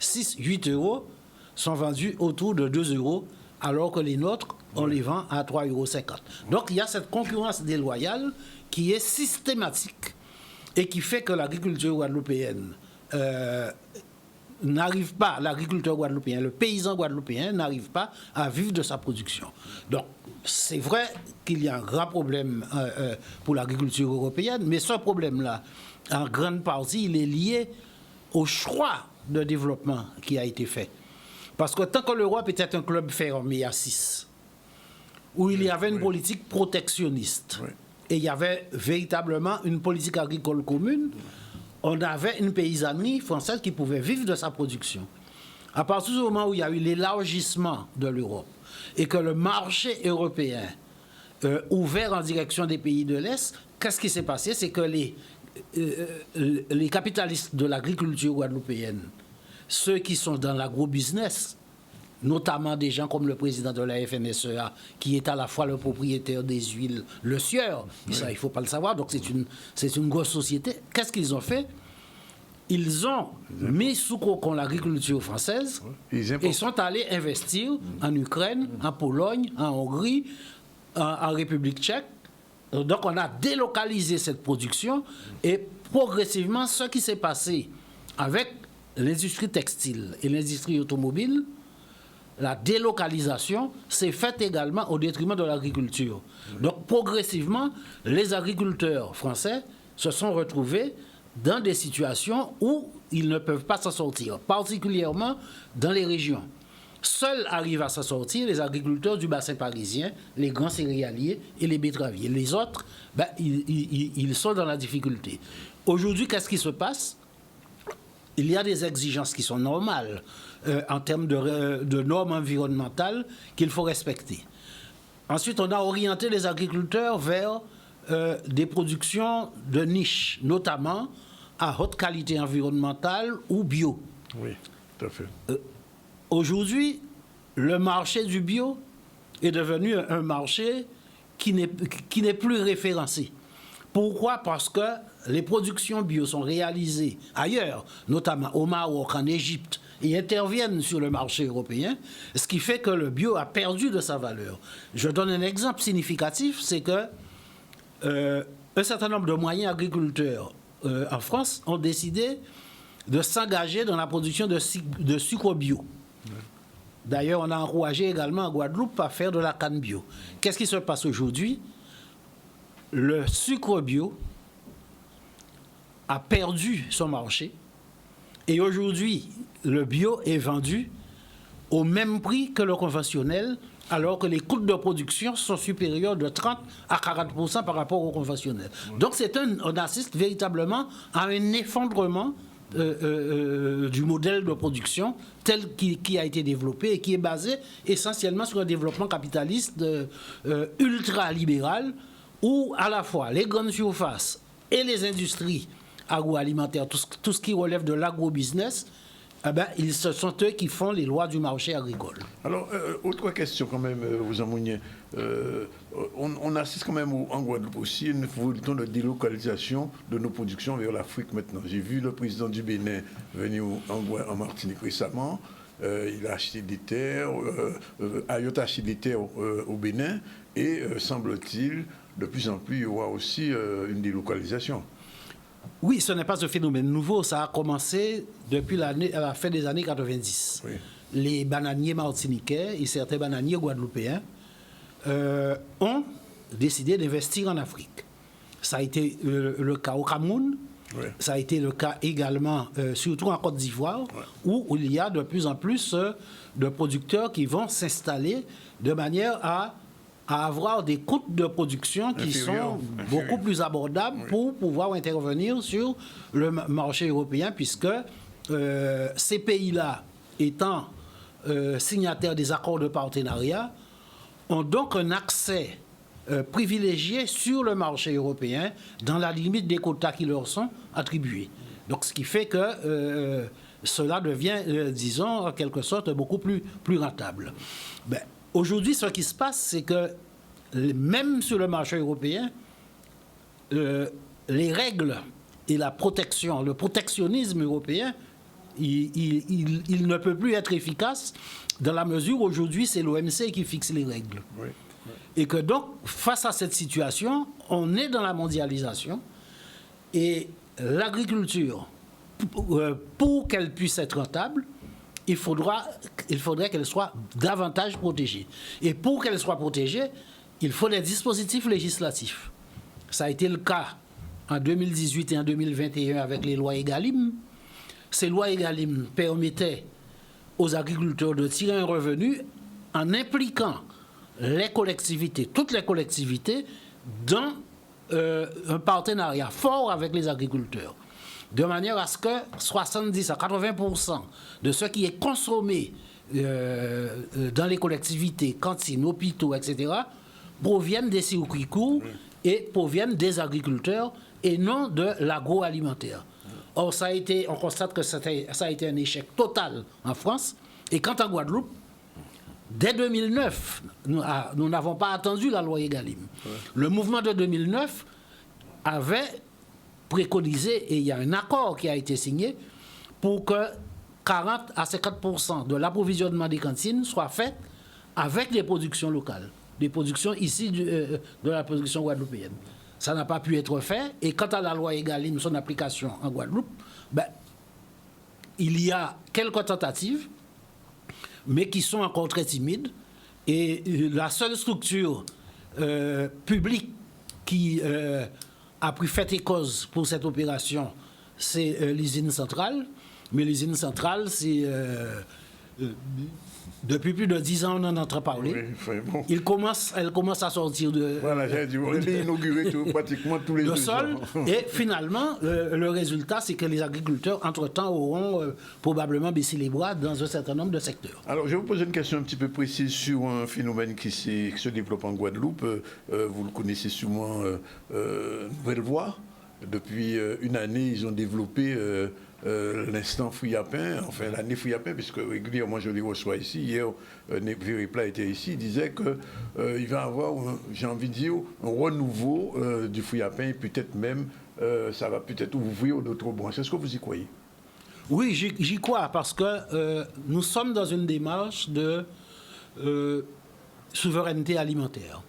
6, 8 euros sont vendus autour de 2 euros, alors que les nôtres, on les vend à 3,50 euros. Donc il y a cette concurrence déloyale qui est systématique et qui fait que l'agriculture guadeloupéenne n'arrive pas, l'agriculteur guadeloupéen, le paysan guadeloupéen n'arrive pas à vivre de sa production. Donc, c'est vrai qu'il y a un grand problème pour l'agriculture européenne, mais ce problème-là, en grande partie, il est lié au choix de développement qui a été fait. Parce que tant que l'Europe était un club fermé à 6, où il y avait une politique protectionniste, et il y avait véritablement une politique agricole commune, on avait une paysannerie française qui pouvait vivre de sa production. À partir du moment où il y a eu l'élargissement de l'Europe et que le marché européen ouvert en direction des pays de l'Est, qu'est-ce qui s'est passé? C'est que les capitalistes de l'agriculture guadeloupéenne, ceux qui sont dans l'agro-business, notamment des gens comme le président de la FNSEA, qui est à la fois le propriétaire des huiles Le Sieur, ça il ne faut pas le savoir, donc c'est une grosse société. Qu'est-ce qu'ils ont fait? Ils ont mis sous cocon l'agriculture française et sont allés investir en Ukraine, en Pologne, en Hongrie, en République tchèque. Donc on a délocalisé cette production et progressivement, ce qui s'est passé avec l'industrie textile et l'industrie automobile, la délocalisation s'est faite également au détriment de l'agriculture. Donc progressivement, les agriculteurs français se sont retrouvés dans des situations où ils ne peuvent pas s'en sortir, particulièrement dans les régions. Seuls arrivent à s'en sortir les agriculteurs du bassin parisien, les grands céréaliers et les betteraviers. Les autres, ils sont dans la difficulté. Aujourd'hui, qu'est-ce qui se passe? Il y a des exigences qui sont normales en termes de normes environnementales qu'il faut respecter. Ensuite, on a orienté les agriculteurs vers des productions de niche, notamment à haute qualité environnementale ou bio. Oui, tout à fait. Aujourd'hui, le marché du bio est devenu un marché qui n'est plus référencé. Pourquoi? Parce que les productions bio sont réalisées ailleurs, notamment au Maroc, en Égypte, et interviennent sur le marché européen, ce qui fait que le bio a perdu de sa valeur. Je donne un exemple significatif, c'est que un certain nombre de moyens agriculteurs en France ont décidé de s'engager dans la production de sucre bio. D'ailleurs, on a encouragé également en Guadeloupe à faire de la canne bio. Qu'est-ce qui se passe aujourd'hui? Le sucre bio a perdu son marché et aujourd'hui, le bio est vendu au même prix que le conventionnel, alors que les coûts de production sont supérieurs de 30 à 40% par rapport au conventionnel. Donc, on assiste véritablement à un effondrement du modèle de production tel qui a été développé et qui est basé essentiellement sur un développement capitaliste ultra-libéral où à la fois les grandes surfaces et les industries agroalimentaires, tout ce qui relève de l'agro-business, ce sont eux qui font les lois du marché agricole. Alors, autre question quand même, vous Mounier. On assiste quand même en Guadeloupe aussi à une évolution de délocalisation de nos productions vers l'Afrique maintenant. J'ai vu le président du Bénin venir en Martinique récemment. Il a acheté des terres, Ayotte a acheté des terres au Bénin et semble-t-il, de plus en plus, il y aura aussi une délocalisation. Oui, ce n'est pas un phénomène nouveau. Ça a commencé depuis à la fin des années 90. Oui. Les bananiers martiniquais et certains bananiers guadeloupéens ont décidé d'investir en Afrique. Ça a été le cas au Cameroun. Oui. Ça a été le cas également, surtout en Côte d'Ivoire, où il y a de plus en plus de producteurs qui vont s'installer de manière à avoir des coûts de production qui sont beaucoup plus abordables pour pouvoir intervenir sur le marché européen, puisque ces pays-là, étant signataires des accords de partenariat, ont donc un accès privilégié sur le marché européen dans la limite des quotas qui leur sont attribués. Donc, ce qui fait que cela devient, disons, en quelque sorte, beaucoup plus rentable. Aujourd'hui, ce qui se passe, c'est que même sur le marché européen, les règles et la protection, le protectionnisme européen, il ne peut plus être efficace dans la mesure où aujourd'hui, c'est l'OMC qui fixe les règles. Oui. Et que donc, face à cette situation, on est dans la mondialisation et l'agriculture, pour qu'elle puisse être rentable, il faudrait qu'elle soit davantage protégée. Et pour qu'elle soit protégée, il faut des dispositifs législatifs. Ça a été le cas en 2018 et en 2021 avec les lois Egalim. Ces lois Egalim permettaient aux agriculteurs de tirer un revenu en impliquant les collectivités, toutes les collectivités, dans un partenariat fort avec les agriculteurs, de manière à ce que 70 à 80% de ce qui est consommé dans les collectivités, cantines, hôpitaux, etc., proviennent des circuits courts et proviennent des agriculteurs et non de l'agroalimentaire. Or, on constate que ça a été un échec total en France. Et quant à Guadeloupe, dès 2009, nous n'avons pas attendu la loi Egalim. Le mouvement de 2009 avait préconisé, et il y a un accord qui a été signé, pour que 40 à 50% de l'approvisionnement des cantines soit fait avec des productions locales, des productions ici de la production guadeloupéenne. Ça n'a pas pu être fait. Et quant à la loi Egalim, son application en Guadeloupe, il y a quelques tentatives, mais qui sont encore très timides. Et la seule structure publique qui a pris fait et cause pour cette opération, c'est l'usine centrale. Mais l'usine centrale, c'est... depuis plus de 10 ans, on en entend parler. Oui, bon. Elle commence à sortir de... Voilà, j'ai dit, on est inauguré pratiquement tous les 2 ans. Et finalement, le résultat, c'est que les agriculteurs, entre-temps, auront probablement baissé les bras dans un certain nombre de secteurs. Alors, je vais vous poser une question un petit peu précise sur un phénomène qui se développe en Guadeloupe. Vous le connaissez sûrement, Nouvelle Voie. Depuis une année, ils ont développé... l'instant Fouillapin, enfin l'année Fouillapin, puisque régulièrement je les reçois ici. Hier, Véripla était ici, il disait qu'il va y avoir, j'ai envie de dire, un renouveau du Fouillapin et peut-être même, ça va peut-être ouvrir d'autres branches. Est-ce que vous y croyez? Oui, j'y crois, parce que nous sommes dans une démarche de souveraineté alimentaire,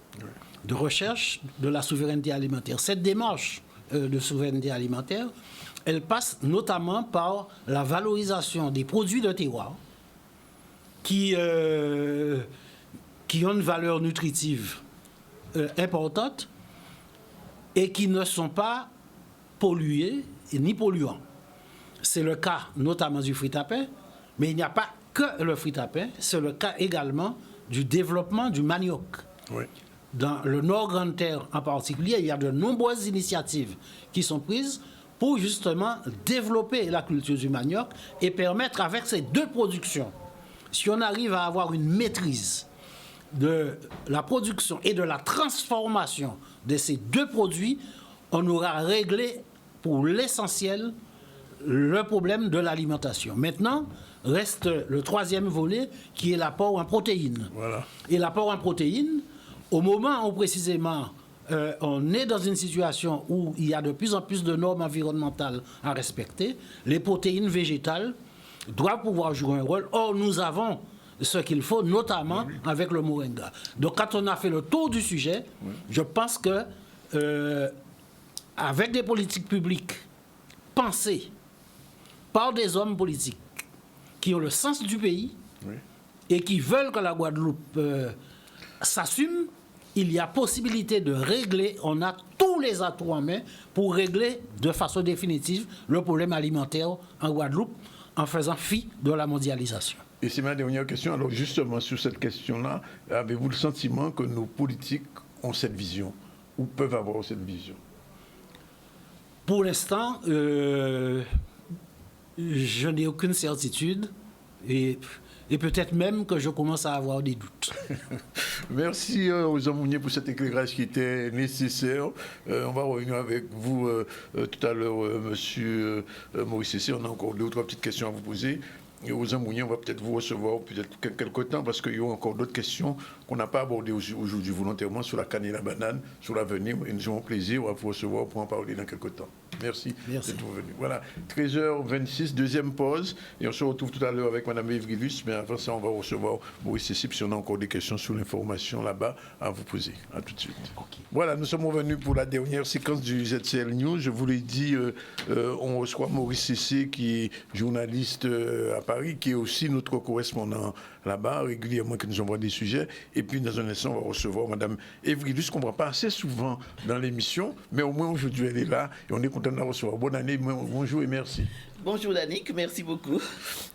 de recherche de la souveraineté alimentaire. Cette démarche de souveraineté alimentaire, elle passe notamment par la valorisation des produits de terroir qui ont une valeur nutritive importante et qui ne sont pas pollués ni polluants. C'est le cas notamment du fruit à pain, mais il n'y a pas que le fruit à pain, c'est le cas également du développement du manioc. Oui. Dans le Nord Grande Terre en particulier, il y a de nombreuses initiatives qui sont prises pour justement développer la culture du manioc et permettre avec ces deux productions, si on arrive à avoir une maîtrise de la production et de la transformation de ces deux produits, on aura réglé pour l'essentiel le problème de l'alimentation. Maintenant, reste le troisième volet qui est l'apport en protéines. Voilà. Et l'apport en protéines, au moment où précisément on est dans une situation où il y a de plus en plus de normes environnementales à respecter, les protéines végétales doivent pouvoir jouer un rôle. Or, nous avons ce qu'il faut, notamment avec le moringa. Donc, quand on a fait le tour du sujet, je pense que avec des politiques publiques pensées par des hommes politiques qui ont le sens du pays et qui veulent que la Guadeloupe s'assume, il y a possibilité de régler, on a tous les atouts en main pour régler de façon définitive le problème alimentaire en Guadeloupe en faisant fi de la mondialisation. Et c'est ma dernière question. Alors justement, sur cette question-là, avez-vous le sentiment que nos politiques ont cette vision ou peuvent avoir cette vision? Pour l'instant, je n'ai aucune certitude et peut-être même que je commence à avoir des doutes. Merci aux Amouniers pour cet éclairage qui était nécessaire. On va revenir avec vous tout à l'heure, monsieur Maurice Cessé. On a encore 2 ou 3 petites questions à vous poser. Et aux Amouniers, on va peut-être vous recevoir peut-être quelque temps parce qu'il y aura encore d'autres questions qu'on n'a pas abordées aujourd'hui volontairement sur la canne et la banane, sur l'avenir. Et nous aurons plaisir à vous recevoir pour en parler dans quelques temps. Merci d'être venu. Voilà, 13h26, deuxième pause. Et on se retrouve tout à l'heure avec Mme Evrilus. Mais avant ça, on va recevoir Maurice Cécile, si on a encore des questions sur l'information là-bas à vous poser. À tout de suite. Okay. Voilà, nous sommes revenus pour la dernière séquence du ZCL News. Je vous l'ai dit, on reçoit Maurice Cécile, qui est journaliste à Paris, qui est aussi notre correspondant là-bas, régulièrement, qui nous envoie des sujets. Et puis, dans un instant, on va recevoir Mme Evrilus, qu'on ne voit pas assez souvent dans l'émission, mais au moins aujourd'hui, elle est là et on est content de la recevoir. Bonne année, bonjour et merci. Bonjour Danick, merci beaucoup.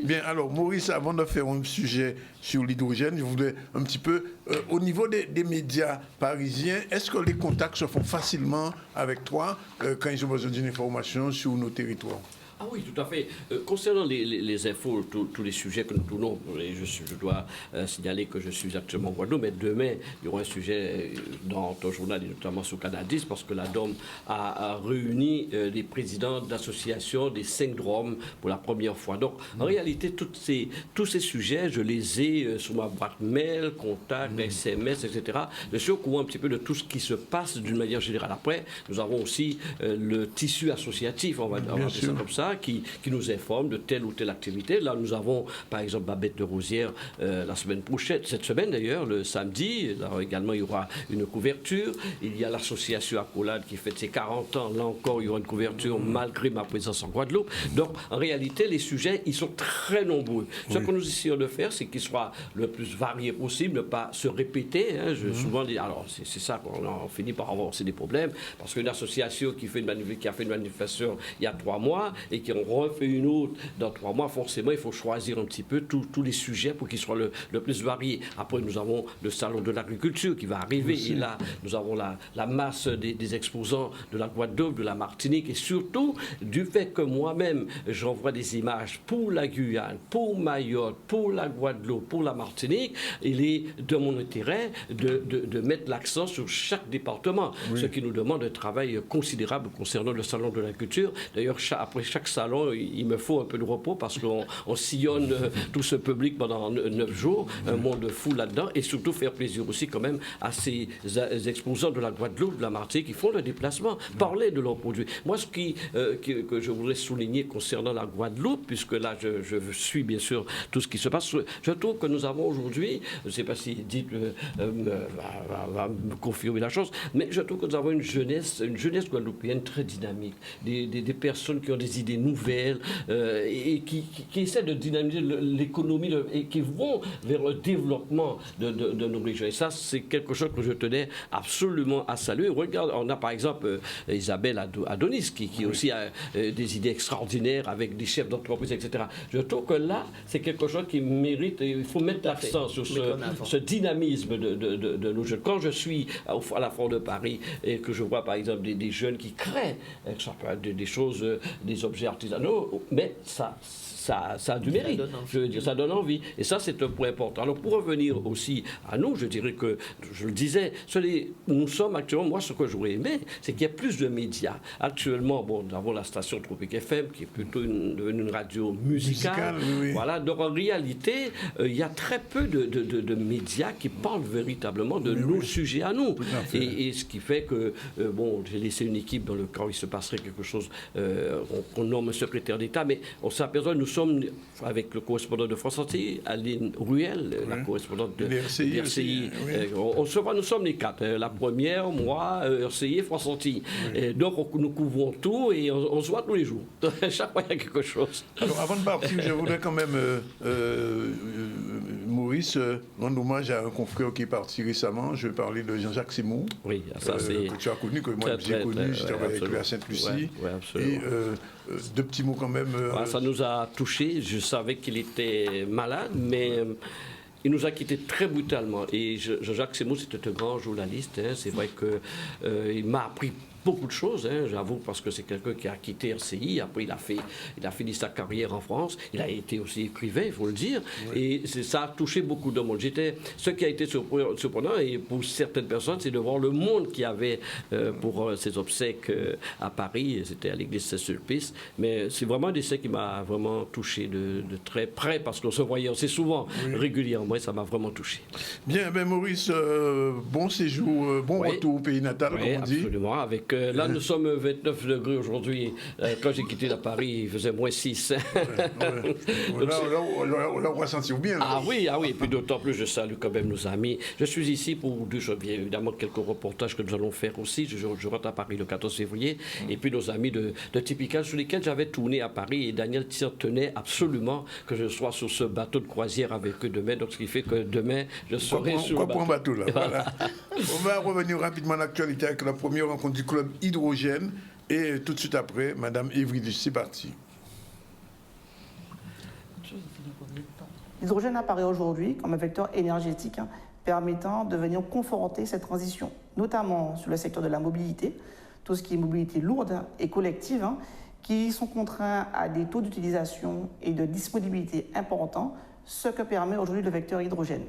Bien, alors Maurice, avant de faire un sujet sur l'hydrogène, je voudrais un petit peu, au niveau des médias parisiens, est-ce que les contacts se font facilement avec toi quand ils ont besoin d'une information sur nos territoires ? Ah oui, tout à fait. Concernant les infos, tous les sujets que nous tournons, et je dois signaler que je suis actuellement en Guadeloupe, mais demain, il y aura un sujet dans ton journal, et notamment sur Canal 10, parce que la DOM a réuni les présidents d'associations des 5 DROM pour la première fois. Donc, en réalité, tous ces sujets, je les ai sur ma boîte mail, contact, SMS, etc. Je suis au courant un petit peu de tout ce qui se passe d'une manière générale. Après, nous avons aussi le tissu associatif, on va dire ça comme ça, qui nous informe de telle ou telle activité. Là, nous avons, par exemple, Babette de Rosière la semaine prochaine, cette semaine d'ailleurs, le samedi. Là, également, il y aura une couverture. Il y a l'association Accolade qui fête ses 40 ans. Là encore, il y aura une couverture malgré ma présence en Guadeloupe. Donc, en réalité, les sujets, ils sont très nombreux. Ce que nous essayons de faire, c'est qu'ils soient le plus variés possible, ne pas se répéter. Hein. Souvent, alors, c'est ça qu'on finit par avoir aussi des problèmes, parce qu'une association qui a fait une manifestation il y a 3 mois, et qui en refait une autre dans 3 mois, forcément, il faut choisir un petit peu tous les sujets pour qu'ils soient le plus variés. Après, nous avons le salon de l'agriculture qui va arriver, et là, nous avons la masse des exposants de la Guadeloupe, de la Martinique, et surtout du fait que moi-même, j'envoie des images pour la Guyane, pour Mayotte, pour la Guadeloupe, pour la Martinique. Il est de mon intérêt de mettre l'accent sur chaque département, ce qui nous demande un travail considérable concernant le salon de l'agriculture. D'ailleurs, après chaque salon, il me faut un peu de repos parce qu'on sillonne tout ce public pendant 9 jours, un monde fou là-dedans, et surtout faire plaisir aussi quand même à ces exposants de la Guadeloupe, de la Martinique, qui font le déplacement, parler de leurs produits. Moi, ce que je voudrais souligner concernant la Guadeloupe, puisque là, je suis bien sûr tout ce qui se passe, je trouve que nous avons aujourd'hui, je ne sais pas si Edith va me confirmer la chose, mais je trouve que nous avons une jeunesse guadeloupéenne très dynamique, des personnes qui ont des idées nouvelles et qui essaient de dynamiser l'économie et qui vont vers le développement de nos régions. Et ça, c'est quelque chose que je tenais absolument à saluer. Regarde, on a par exemple Isabelle Adonis qui aussi a des idées extraordinaires avec des chefs d'entreprise, etc. Je trouve que là, c'est quelque chose qui mérite, il faut mettre l'accent sur ce dynamisme de nos jeunes. Quand je suis à la Foire de Paris et que je vois par exemple des jeunes qui créent des choses, des objets artisanaux, mais ça a du mérite. Je veux dire, ça donne envie. Et ça, c'est un point important. Alors, pour revenir aussi à nous, je dirais que, je le disais, nous sommes actuellement, moi, ce que j'aurais aimé, c'est qu'il y ait plus de médias. Actuellement, bon, nous avons la station Tropique FM, qui est plutôt devenue une radio musicale. Oui. Voilà. Donc, en réalité, il y a très peu de médias qui parlent véritablement de nos sujets à nous. Et ce qui fait que, bon, j'ai laissé une équipe dans le cas où il se passerait quelque chose, qu'on nomme secrétaire d'État, mais on s'aperçoit, nous sommes avec le correspondant de France Antilles, Aline Ruel, la correspondante de RCI. On se voit, nous sommes les 4. La première, moi, RCI et France Antilles. Donc, nous couvrons tout et on se voit tous les jours. Chaque fois, il y a quelque chose. Alors, avant de partir, je voudrais quand même, Maurice, rendre hommage à un confrère qui est parti récemment. Je vais parler de Jean-Jacques Seymour. Oui, ça c'est... que tu as connu, que moi j'ai connu. Je travaille avec lui à Sainte-Lucie. Et 2 petits mots quand même. Ça nous a touchés. Je savais qu'il était malade, mais il nous a quittés très brutalement. Et Jean-Jacques Seymour, c'était un grand journaliste. Hein. C'est vrai qu'il m'a appris beaucoup de choses, hein, j'avoue, parce que c'est quelqu'un qui a quitté RCI, après il a fini sa carrière en France, il a été aussi écrivain, il faut le dire, et ça a touché beaucoup de monde. Ce qui a été surprenant, et pour certaines personnes, c'est de voir le monde qu'il y avait pour ses obsèques à Paris, c'était à l'église Saint-Sulpice, mais c'est vraiment un décès qui m'a vraiment touché de très près, parce qu'on se voyait assez souvent, régulièrement, et ça m'a vraiment touché. Bien, ben Maurice, bon séjour, bon retour au pays natal, comme on dit. Absolument. Avec, là, nous sommes 29 degrés aujourd'hui. Quand j'ai quitté Paris, il faisait moins 6. On l'a ressenti bien. Ah oui, et puis d'autant plus, je salue quand même nos amis. Je suis ici pour deux choses, bien évidemment, quelques reportages que nous allons faire aussi. Je rentre à Paris le 14 février. Et puis nos amis de Typical, sur lesquels j'avais tourné à Paris. Et Daniel Thier tenait absolument que je sois sur ce bateau de croisière avec eux demain. Donc, ce qui fait que demain, je serai sur le bateau. Là, voilà. On va revenir rapidement à l'actualité avec la première rencontre du club Hydrogène. Et tout de suite après, Madame Evry, c'est parti. L'hydrogène apparaît aujourd'hui comme un vecteur énergétique permettant de venir conforter cette transition, notamment sur le secteur de la mobilité, tout ce qui est mobilité lourde et collective, qui sont contraints à des taux d'utilisation et de disponibilité importants, ce que permet aujourd'hui le vecteur hydrogène.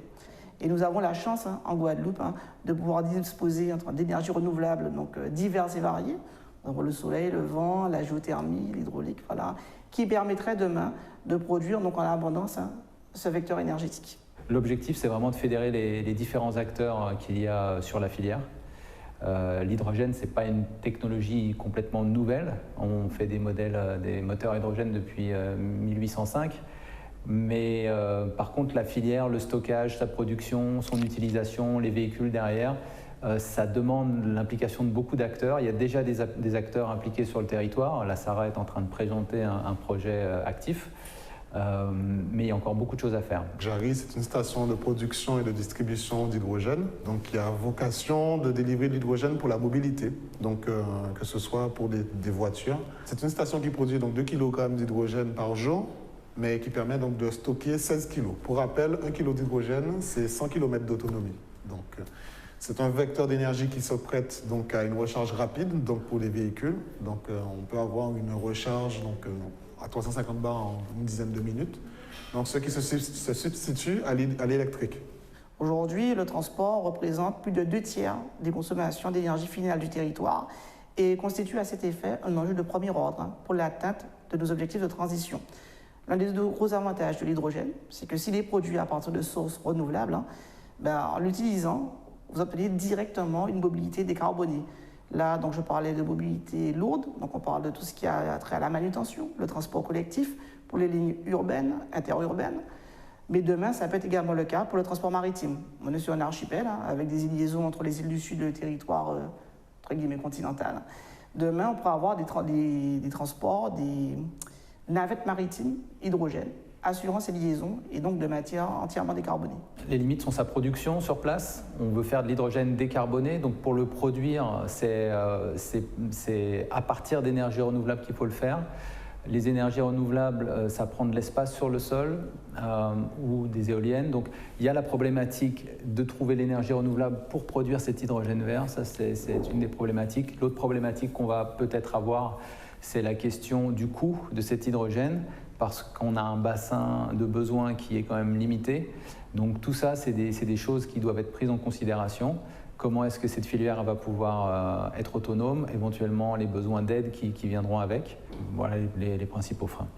Et nous avons la chance en Guadeloupe de pouvoir disposer d'énergies renouvelables donc, diverses et variées, donc le soleil, le vent, la géothermie, l'hydraulique, voilà, qui permettraient demain de produire donc, en abondance ce vecteur énergétique. L'objectif, c'est vraiment de fédérer les différents acteurs qu'il y a sur la filière. L'hydrogène, ce n'est pas une technologie complètement nouvelle. On fait des moteurs hydrogène depuis 1805. Mais par contre, la filière, le stockage, sa production, son utilisation, les véhicules derrière, ça demande l'implication de beaucoup d'acteurs. Il y a déjà des acteurs impliqués sur le territoire. La SARA est en train de présenter un projet actif. Mais il y a encore beaucoup de choses à faire. Jarry, c'est une station de production et de distribution d'hydrogène. Donc, il y a vocation de délivrer de l'hydrogène pour la mobilité, donc que ce soit pour des voitures. C'est une station qui produit donc 2 kg d'hydrogène par jour, mais qui permet donc de stocker 16 kg. Pour rappel, 1 kg d'hydrogène, c'est 100 km d'autonomie. Donc, c'est un vecteur d'énergie qui se prête donc à une recharge rapide, donc pour les véhicules. Donc, on peut avoir une recharge donc à 350 bars en une dizaine de minutes. Donc, ce qui se substitue à l'électrique. Aujourd'hui, le transport représente plus de 2/3 des consommations d'énergie finale du territoire et constitue à cet effet un enjeu de premier ordre pour l'atteinte de nos objectifs de transition. L'un des deux gros avantages de l'hydrogène, c'est que s'il est produit à partir de sources renouvelables, en l'utilisant, vous obtenez directement une mobilité décarbonée. Là, donc, je parlais de mobilité lourde, donc on parle de tout ce qui a trait à la manutention, le transport collectif pour les lignes urbaines, interurbaines. Mais demain, ça peut être également le cas pour le transport maritime. On est sur un archipel avec des liaisons entre les îles du Sud et le territoire entre guillemets continental. Demain, on pourra avoir des transports, des navettes maritimes hydrogène, assurant ces liaisons et donc de matières entièrement décarbonées. Les limites sont sa production sur place. On veut faire de l'hydrogène décarboné, donc pour le produire, c'est à partir d'énergies renouvelables qu'il faut le faire. Les énergies renouvelables, ça prend de l'espace sur le sol ou des éoliennes. Donc il y a la problématique de trouver l'énergie renouvelable pour produire cet hydrogène vert. Ça, c'est une des problématiques. L'autre problématique qu'on va peut-être avoir, c'est la question du coût de cet hydrogène, parce qu'on a un bassin de besoins qui est quand même limité. Donc tout ça, c'est des choses qui doivent être prises en considération. Comment est-ce que cette filière va pouvoir être autonome, éventuellement les besoins d'aide qui viendront avec. Voilà les principaux freins.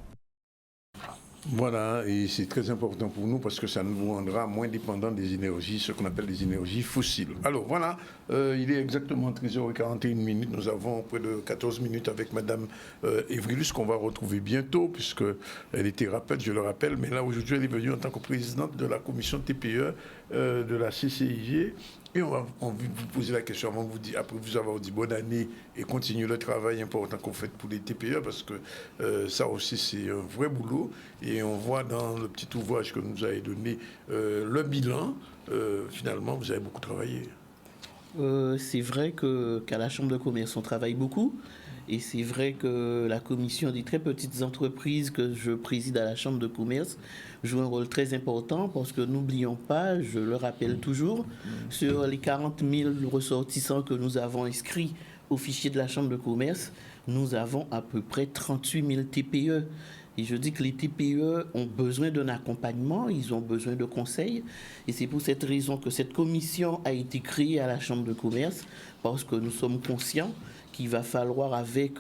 Voilà, et c'est très important pour nous parce que ça nous rendra moins dépendants des énergies, ce qu'on appelle les énergies fossiles. Alors voilà, il est exactement 13h41. Nous avons près de 14 minutes avec Madame Evry-Luce qu'on va retrouver bientôt puisqu'elle était je le rappelle, mais là aujourd'hui elle est venue en tant que présidente de la commission TPE de la CCIG. Et on va vous poser la question après vous avoir dit bonne année et continuer le travail important qu'on fait pour les TPE parce que ça aussi c'est un vrai boulot et on voit dans le petit ouvrage que nous avez donné le bilan, finalement vous avez beaucoup travaillé. C'est vrai qu'à la Chambre de commerce on travaille beaucoup et c'est vrai que la commission des très petites entreprises que je préside à la Chambre de commerce joue un rôle très important parce que n'oublions pas, je le rappelle toujours, sur les 40 000 ressortissants que nous avons inscrits au fichier de la Chambre de commerce, nous avons à peu près 38 000 TPE. Et je dis que les TPE ont besoin d'un accompagnement, ils ont besoin de conseils. Et c'est pour cette raison que cette commission a été créée à la Chambre de commerce, parce que nous sommes conscients qu'il va falloir, avec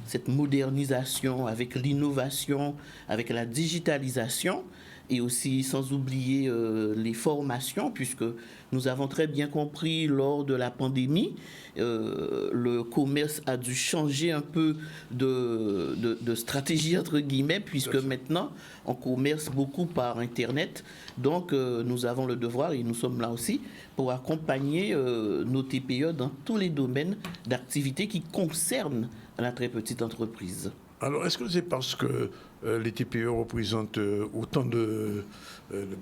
cette modernisation, avec l'innovation, avec la digitalisation, et aussi sans oublier les formations, puisque nous avons très bien compris lors de la pandémie, le commerce a dû changer un peu de stratégie, entre guillemets, puisque maintenant, on commerce beaucoup par Internet. Donc, nous avons le devoir, et nous sommes là aussi, pour accompagner nos TPE dans tous les domaines d'activité qui concernent la très petite entreprise. Alors, est-ce que c'est parce que les TPE représentent autant de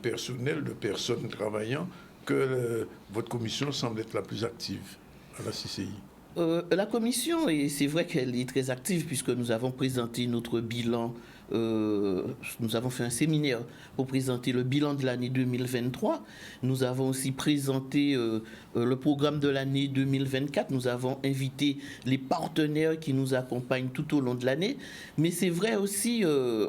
personnel, de personnes travaillant, que votre commission semble être la plus active à la CCI? La commission, et c'est vrai qu'elle est très active, puisque nous avons présenté notre bilan, nous avons fait un séminaire pour présenter le bilan de l'année 2023. Nous avons aussi présenté le programme de l'année 2024. Nous avons invité les partenaires qui nous accompagnent tout au long de l'année. Mais c'est vrai aussi,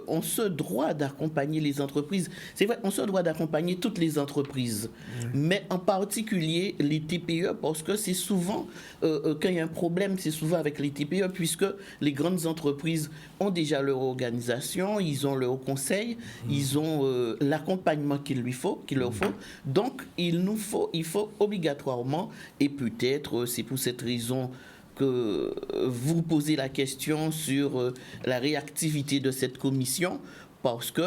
on se doit d'accompagner les entreprises. C'est vrai, on se doit d'accompagner toutes les entreprises, mais en particulier les TPE, parce que c'est souvent, quand il y a un problème, c'est souvent avec les TPE, puisque les grandes entreprises ont déjà leur organisation, ils ont leur conseil, ils ont l'accompagnement qu'il leur faut. Donc, il faut obligatoirement, et peut-être c'est pour cette raison que vous posez la question sur la réactivité de cette commission, parce que,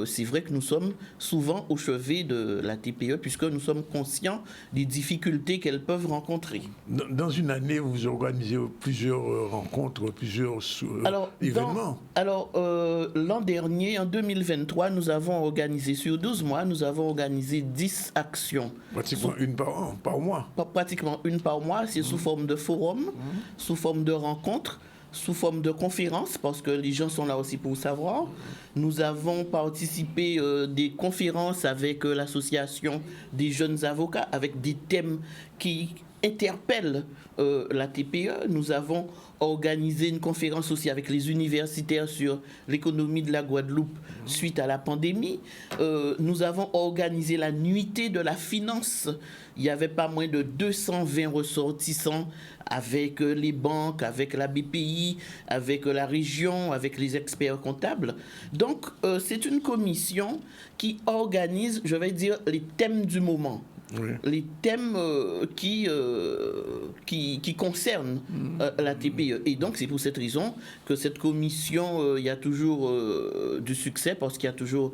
c'est vrai que nous sommes souvent au chevet de la TPE, puisque nous sommes conscients des difficultés qu'elles peuvent rencontrer. Dans une année, vous organisez plusieurs rencontres, plusieurs événements. L'an dernier, en 2023, nous avons organisé, sur 12 mois, nous avons organisé 10 actions. Pratiquement une par mois. Pratiquement une par mois, c'est sous forme de forum, sous forme de rencontres, sous forme de conférences, parce que les gens sont là aussi pour savoir. Nous avons participé des conférences avec l'association des jeunes avocats, avec des thèmes qui interpellent la TPE. Nous avons organisé une conférence aussi avec les universitaires sur l'économie de la Guadeloupe suite à la pandémie. Nous avons organisé la nuitée de la finance. Il n'y avait pas moins de 220 ressortissants avec les banques, avec la BPI, avec la région, avec les experts comptables. Donc, c'est une commission qui organise, je vais dire, les thèmes du moment. Oui. Les thèmes qui concernent la TPE. Et donc, c'est pour cette raison que cette commission, il y a toujours du succès, parce qu'il y a toujours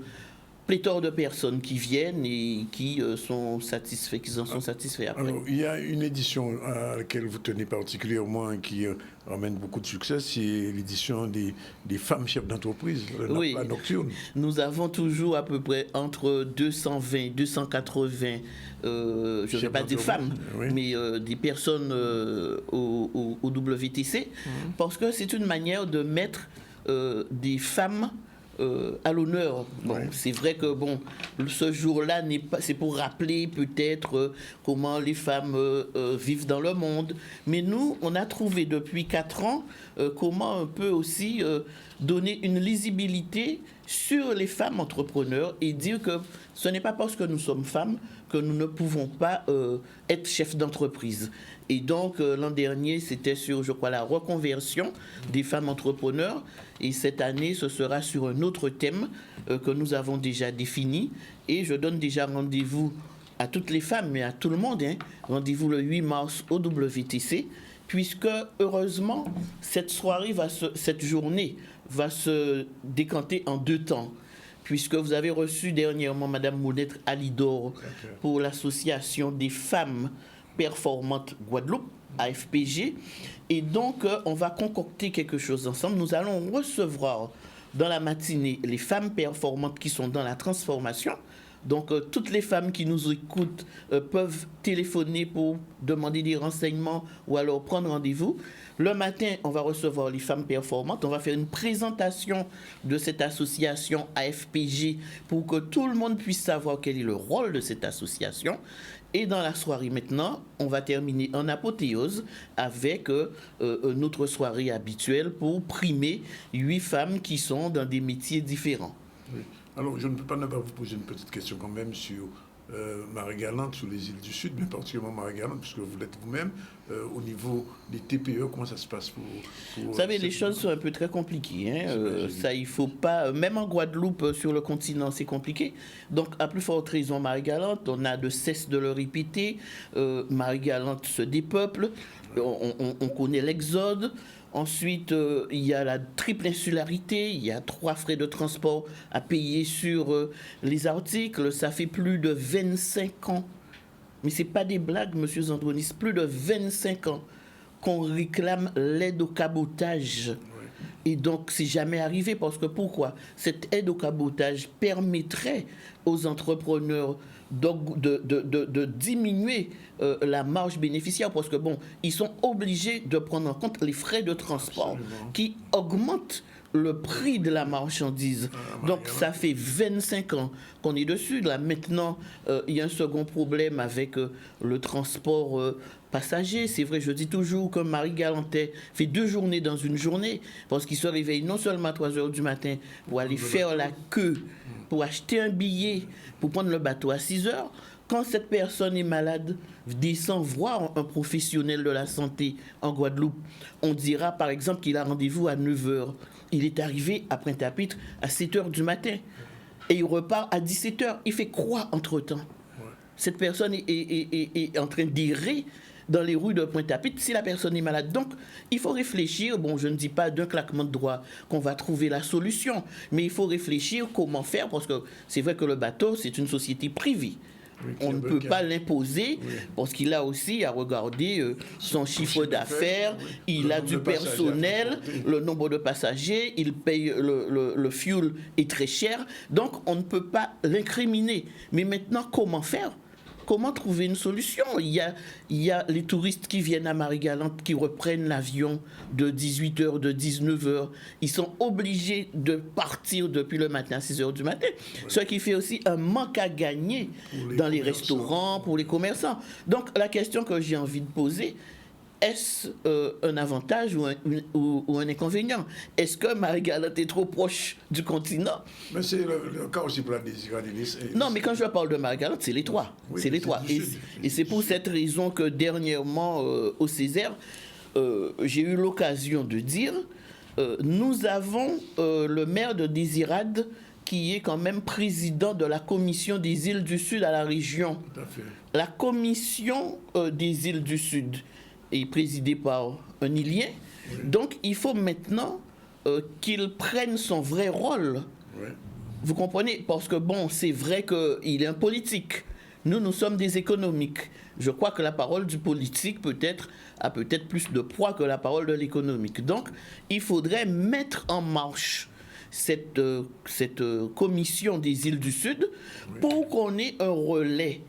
pléthore de personnes qui viennent et qui sont satisfaits, qui en sont satisfaits après. Alors, il y a une édition à laquelle vous tenez particulièrement et qui ramène beaucoup de succès, c'est l'édition des femmes chefs d'entreprise, la nocturne. Nous avons toujours à peu près entre 220, 280, je ne vais pas dire femmes, mais des personnes au WTC, parce que c'est une manière de mettre des femmes à l'honneur. C'est vrai que ce jour-là c'est pour rappeler peut-être comment les femmes vivent dans le monde. Mais nous, on a trouvé depuis 4 ans comment on peut aussi donner une lisibilité sur les femmes entrepreneurs et dire que ce n'est pas parce que nous sommes femmes que nous ne pouvons pas être chefs d'entreprise. Et donc, l'an dernier, c'était sur, je crois, la reconversion des femmes entrepreneurs. Et cette année, ce sera sur un autre thème que nous avons déjà défini. Et je donne déjà rendez-vous à toutes les femmes, mais à tout le monde. Rendez-vous le 8 mars au WTC, puisque, heureusement, cette journée va se décanter en 2 temps. Puisque vous avez reçu dernièrement Mme Mounette Alidor pour l'association des femmes performantes Guadeloupe, AFPG. Et donc, on va concocter quelque chose ensemble. Nous allons recevoir dans la matinée les femmes performantes qui sont dans la transformation. Donc, toutes les femmes qui nous écoutent peuvent téléphoner pour demander des renseignements ou alors prendre rendez-vous. Le matin, on va recevoir les femmes performantes. On va faire une présentation de cette association AFPG pour que tout le monde puisse savoir quel est le rôle de cette association. Et dans la soirée maintenant, on va terminer en apothéose avec notre soirée habituelle pour primer 8 femmes qui sont dans des métiers différents. Oui. Alors, je ne peux pas ne pas vous poser une petite question quand même sur Marie-Galante, sur les îles du Sud, mais particulièrement Marie-Galante, puisque vous l'êtes vous-même, au niveau des TPE, comment ça se passe pour vous savez, les choses sont un peu très compliquées. Ça, il faut pas... Même en Guadeloupe, sur le continent, c'est compliqué. Donc, à plus forte raison, Marie-Galante, on a de cesse de le répéter. Marie-Galante se dépeuple. On connaît l'exode. Ensuite, il y a la triple insularité, il y a 3 frais de transport à payer sur les articles. Ça fait plus de 25 ans, mais ce n'est pas des blagues, monsieur Zandronis, plus de 25 ans qu'on réclame l'aide au cabotage. Et donc, c'est jamais arrivé parce que pourquoi? Cette aide au cabotage permettrait aux entrepreneurs de diminuer la marge bénéficiaire parce que bon, ils sont obligés de prendre en compte les frais de transport qui augmentent le prix de la marchandise. Donc ça fait 25 ans qu'on est dessus. Là maintenant, il y a un second problème avec le transport passager. C'est vrai, je dis toujours que Marie-Galante fait 2 journées dans une journée parce qu'il se réveille non seulement à 3 heures du matin pour aller faire la queue, pour acheter un billet, pour prendre le bateau à 6 heures. Quand cette personne est malade, descend voir un professionnel de la santé en Guadeloupe. On dira par exemple qu'il a rendez-vous à 9 heures. Il est arrivé à Pointe-à-Pitre à 7 heures du matin et il repart à 17 heures. Il fait quoi entre-temps? Cette personne est en train d'errer dans les rues de Pointe-à-Pitre si la personne est malade. Donc, il faut réfléchir. Bon, je ne dis pas d'un claquement de doigts qu'on va trouver la solution, mais il faut réfléchir comment faire parce que c'est vrai que le bateau, c'est une société privée. Oui, on ne peut pas l'imposer parce qu'il a aussi à regarder son chiffre d'affaires, il a du personnel, le nombre de passagers, il paye le fuel est très cher, donc on ne peut pas l'incriminer. Mais maintenant, comment faire? Comment trouver une solution? Il y a les touristes qui viennent à Marie-Galante, qui reprennent l'avion de 18h, de 19h. Ils sont obligés de partir depuis le matin à 6h du matin. Ouais. Ce qui fait aussi un manque à gagner dans les restaurants, pour les commerçants. Donc la question que j'ai envie de poser, est-ce un avantage ou un inconvénient? Est-ce que Marie-Galante est trop proche du continent? Mais c'est le cas aussi pour la Désirabilis. Non, mais quand je parle de Marie-Galante, c'est les 3. Oui, c'est les 3. Et c'est pour cette raison que dernièrement, au Césaire, j'ai eu l'occasion de dire, nous avons le maire de Désirade qui est quand même président de la commission des îles du Sud à la région. Tout à fait. La commission des îles du Sud est présidé par un Ilien. Oui. Donc, il faut maintenant qu'il prenne son vrai rôle. Oui. Vous comprenez? Parce que, bon, c'est vrai qu'il est un politique. Nous sommes des économiques. Je crois que la parole du politique a peut-être plus de poids que la parole de l'économique. Donc, il faudrait mettre en marche cette commission des îles du Sud pour qu'on ait un relais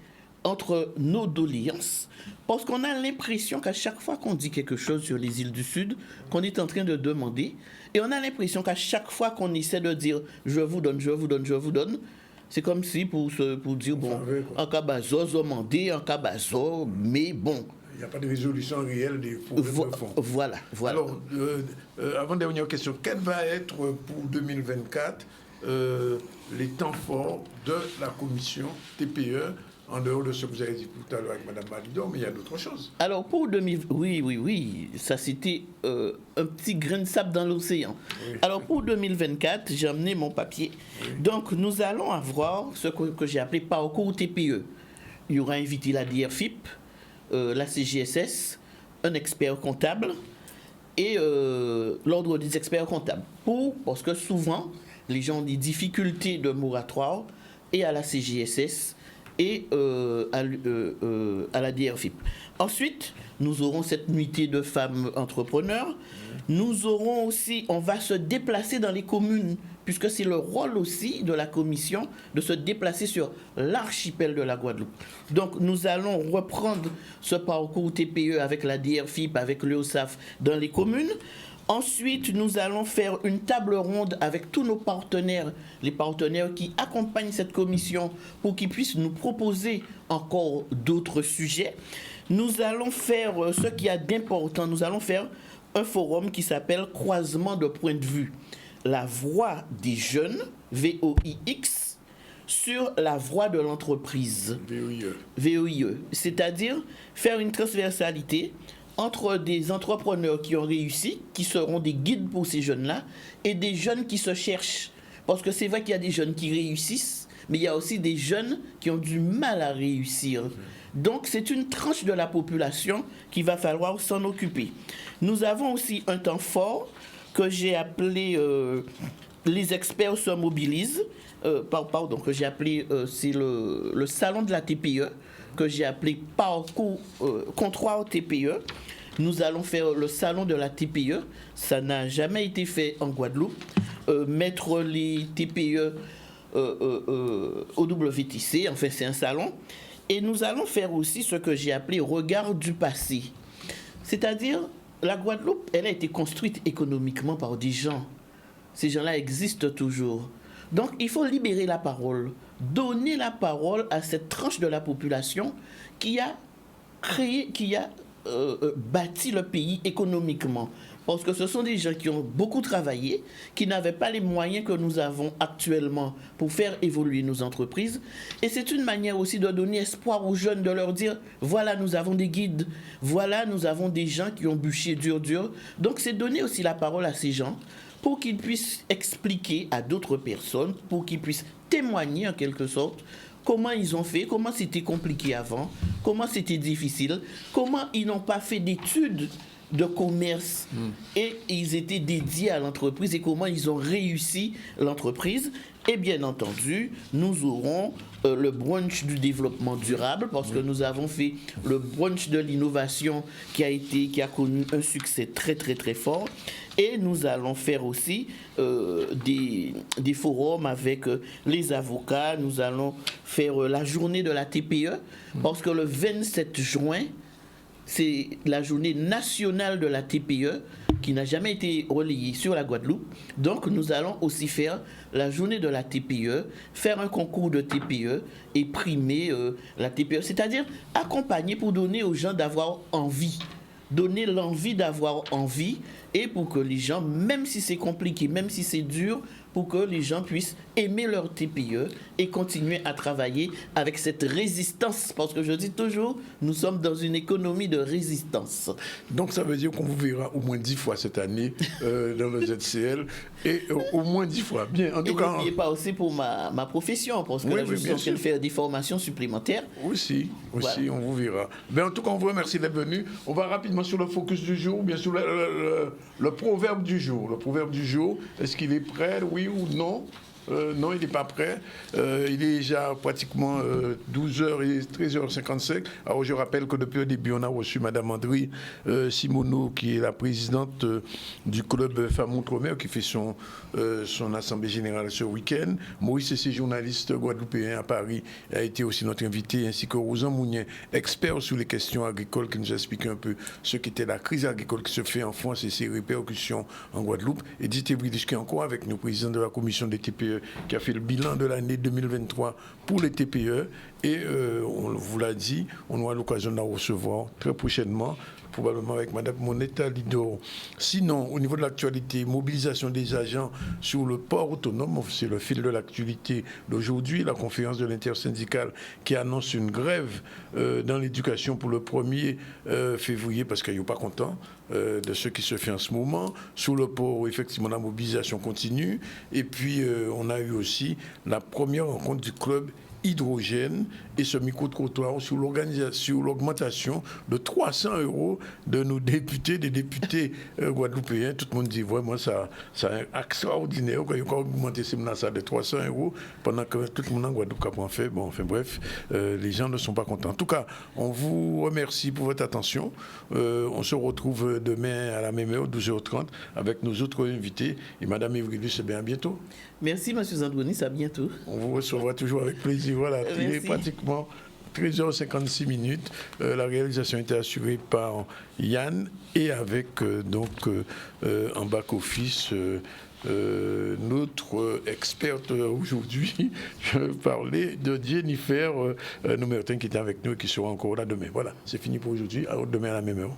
entre nos doléances. Parce qu'on a l'impression qu'à chaque fois qu'on dit quelque chose sur les îles du Sud, qu'on est en train de demander, et on a l'impression qu'à chaque fois qu'on essaie de dire « je vous donne », c'est comme si pour dire « bon, en Cabazo, Zomandé, en Cabazo, mais bon ». Il n'y a pas de résolution réelle des problèmes de fond. Voilà. Alors, avant-dernière question, quel va être pour 2024 les temps forts de la commission TPE en dehors de ce que vous avez dit tout à l'heure avec Mme Malidor, mais il y a d'autres choses. Alors, pour 2020, oui, ça c'était un petit grain de sable dans l'océan. Oui. Alors, pour 2024, j'ai amené mon papier. Oui. Donc, nous allons avoir ce que j'ai appelé parcours TPE. Il y aura invité la DRFIP, la CGSS, un expert comptable et l'ordre des experts comptables. Parce que souvent, les gens ont des difficultés de moratoire et à la CGSS et à la DRFIP. Ensuite, nous aurons cette nuitée de femmes entrepreneurs. Nous aurons aussi, on va se déplacer dans les communes puisque c'est le rôle aussi de la commission de se déplacer sur l'archipel de la Guadeloupe. Donc nous allons reprendre ce parcours TPE avec la DRFIP, avec l'EOSAF dans les communes. Ensuite, nous allons faire une table ronde avec tous nos partenaires, les partenaires qui accompagnent cette commission pour qu'ils puissent nous proposer encore d'autres sujets. Nous allons faire ce qu'il y a d'important. Nous allons faire un forum qui s'appelle Croisement de points de vue. La voix des jeunes, VOIX, sur la voie de l'entreprise, VOIE. C'est-à-dire faire une transversalité entre des entrepreneurs qui ont réussi, qui seront des guides pour ces jeunes-là, et des jeunes qui se cherchent. Parce que c'est vrai qu'il y a des jeunes qui réussissent, mais il y a aussi des jeunes qui ont du mal à réussir. Donc c'est une tranche de la population qu'il va falloir s'en occuper. Nous avons aussi un temps fort que j'ai appelé les experts se mobilisent, que j'ai appelé, c'est le salon de la TPE, que j'ai appelé parcours comptoir TPE. Nous allons faire le salon de la TPE. Ça n'a jamais été fait en Guadeloupe. Mettre les TPE au WTC, enfin c'est un salon. Et nous allons faire aussi ce que j'ai appelé regard du passé. C'est-à-dire, la Guadeloupe, elle a été construite économiquement par des gens. Ces gens-là existent toujours. Donc, il faut libérer la parole, donner la parole à cette tranche de la population qui a créé, qui a bâti le pays économiquement. Parce que ce sont des gens qui ont beaucoup travaillé, qui n'avaient pas les moyens que nous avons actuellement pour faire évoluer nos entreprises. Et c'est une manière aussi de donner espoir aux jeunes, de leur dire, voilà, nous avons des guides, voilà, nous avons des gens qui ont bûché dur. Donc, c'est donner aussi la parole à ces gens pour qu'ils puissent expliquer à d'autres personnes, pour qu'ils puissent témoigner en quelque sorte comment ils ont fait, comment c'était compliqué avant, comment c'était difficile, comment ils n'ont pas fait d'études de commerce et ils étaient dédiés à l'entreprise et comment ils ont réussi l'entreprise. Et bien entendu, nous aurons le brunch du développement durable parce que nous avons fait le brunch de l'innovation qui a connu un succès très très très fort. Et nous allons faire aussi des forums avec les avocats. Nous allons faire la journée de la TPE parce que le 27 juin, c'est la journée nationale de la TPE qui n'a jamais été relayée sur la Guadeloupe. Donc, nous allons aussi faire la journée de la TPE, faire un concours de TPE et primer la TPE. C'est-à-dire accompagner pour donner aux gens d'avoir envie. Donner l'envie d'avoir envie et pour que les gens, même si c'est compliqué, même si c'est dur, pour que les gens puissent aimer leur TPE et continuer à travailler avec cette résistance. Parce que je dis toujours, nous sommes dans une économie de résistance. Donc ça veut dire qu'on vous verra au moins 10 fois cette année dans le ZCL. Et au moins 10 fois. Bien, en tout cas... N'oubliez pas aussi pour ma profession, parce que là, je suis en train de faire des formations supplémentaires. Aussi, voilà. On vous verra. Mais en tout cas, on vous remercie d'être venu. On va rapidement sur le focus du jour, bien sûr, le proverbe du jour. Le proverbe du jour, est-ce qu'il est prêt, oui ou non? Non, il n'est pas prêt. Il est déjà pratiquement 12h et 13h55. Alors, je rappelle que depuis le début, on a reçu Mme Andry Simoneau, qui est la présidente du club Femmes Outre-mer, qui fait son assemblée générale ce week-end. Maurice Essé, journaliste guadeloupéen à Paris, a été aussi notre invité, ainsi que Rosan Mounien, expert sur les questions agricoles, qui nous a expliqué un peu ce qu'était la crise agricole qui se fait en France et ses répercussions en Guadeloupe. Et Edith Evridis, qui est encore avec nous, président de la commission des TPE, qui a fait le bilan de l'année 2023 pour les TPE. Et on vous l'a dit, on aura l'occasion de la recevoir très prochainement, probablement avec Mme Moneta Lidor. Sinon, au niveau de l'actualité, mobilisation des agents sur le port autonome, c'est le fil de l'actualité d'aujourd'hui, la conférence de l'intersyndicale qui annonce une grève dans l'éducation pour le 1er février, parce qu'ils ne sont pas contents de ce qui se fait en ce moment. Sur le port, effectivement, la mobilisation continue. Et puis, on a eu aussi la première rencontre du club hydrogène et ce micro-trottoir sur l'augmentation de 300 € de nos députés, des députés guadeloupéens. Tout le monde dit vraiment ça c'est extraordinaire quand il a augmenté ça de 300 € pendant que tout le monde en Guadeloupe a fait. Bon, enfin bref, les gens ne sont pas contents. En tout cas, on vous remercie pour votre attention. On se retrouve demain à la même heure, 12h30, avec nos autres invités. Et Madame Evrilus, c'est bien à bientôt. Merci, M. Zandounis, à bientôt. On vous recevra toujours avec plaisir. Voilà, il est pratiquement 13h56. La réalisation était assurée par Yann et avec en back-office notre experte aujourd'hui. Je parlais de Jennifer Noumertin qui était avec nous et qui sera encore là demain. Voilà, c'est fini pour aujourd'hui. Alors demain à la même heure.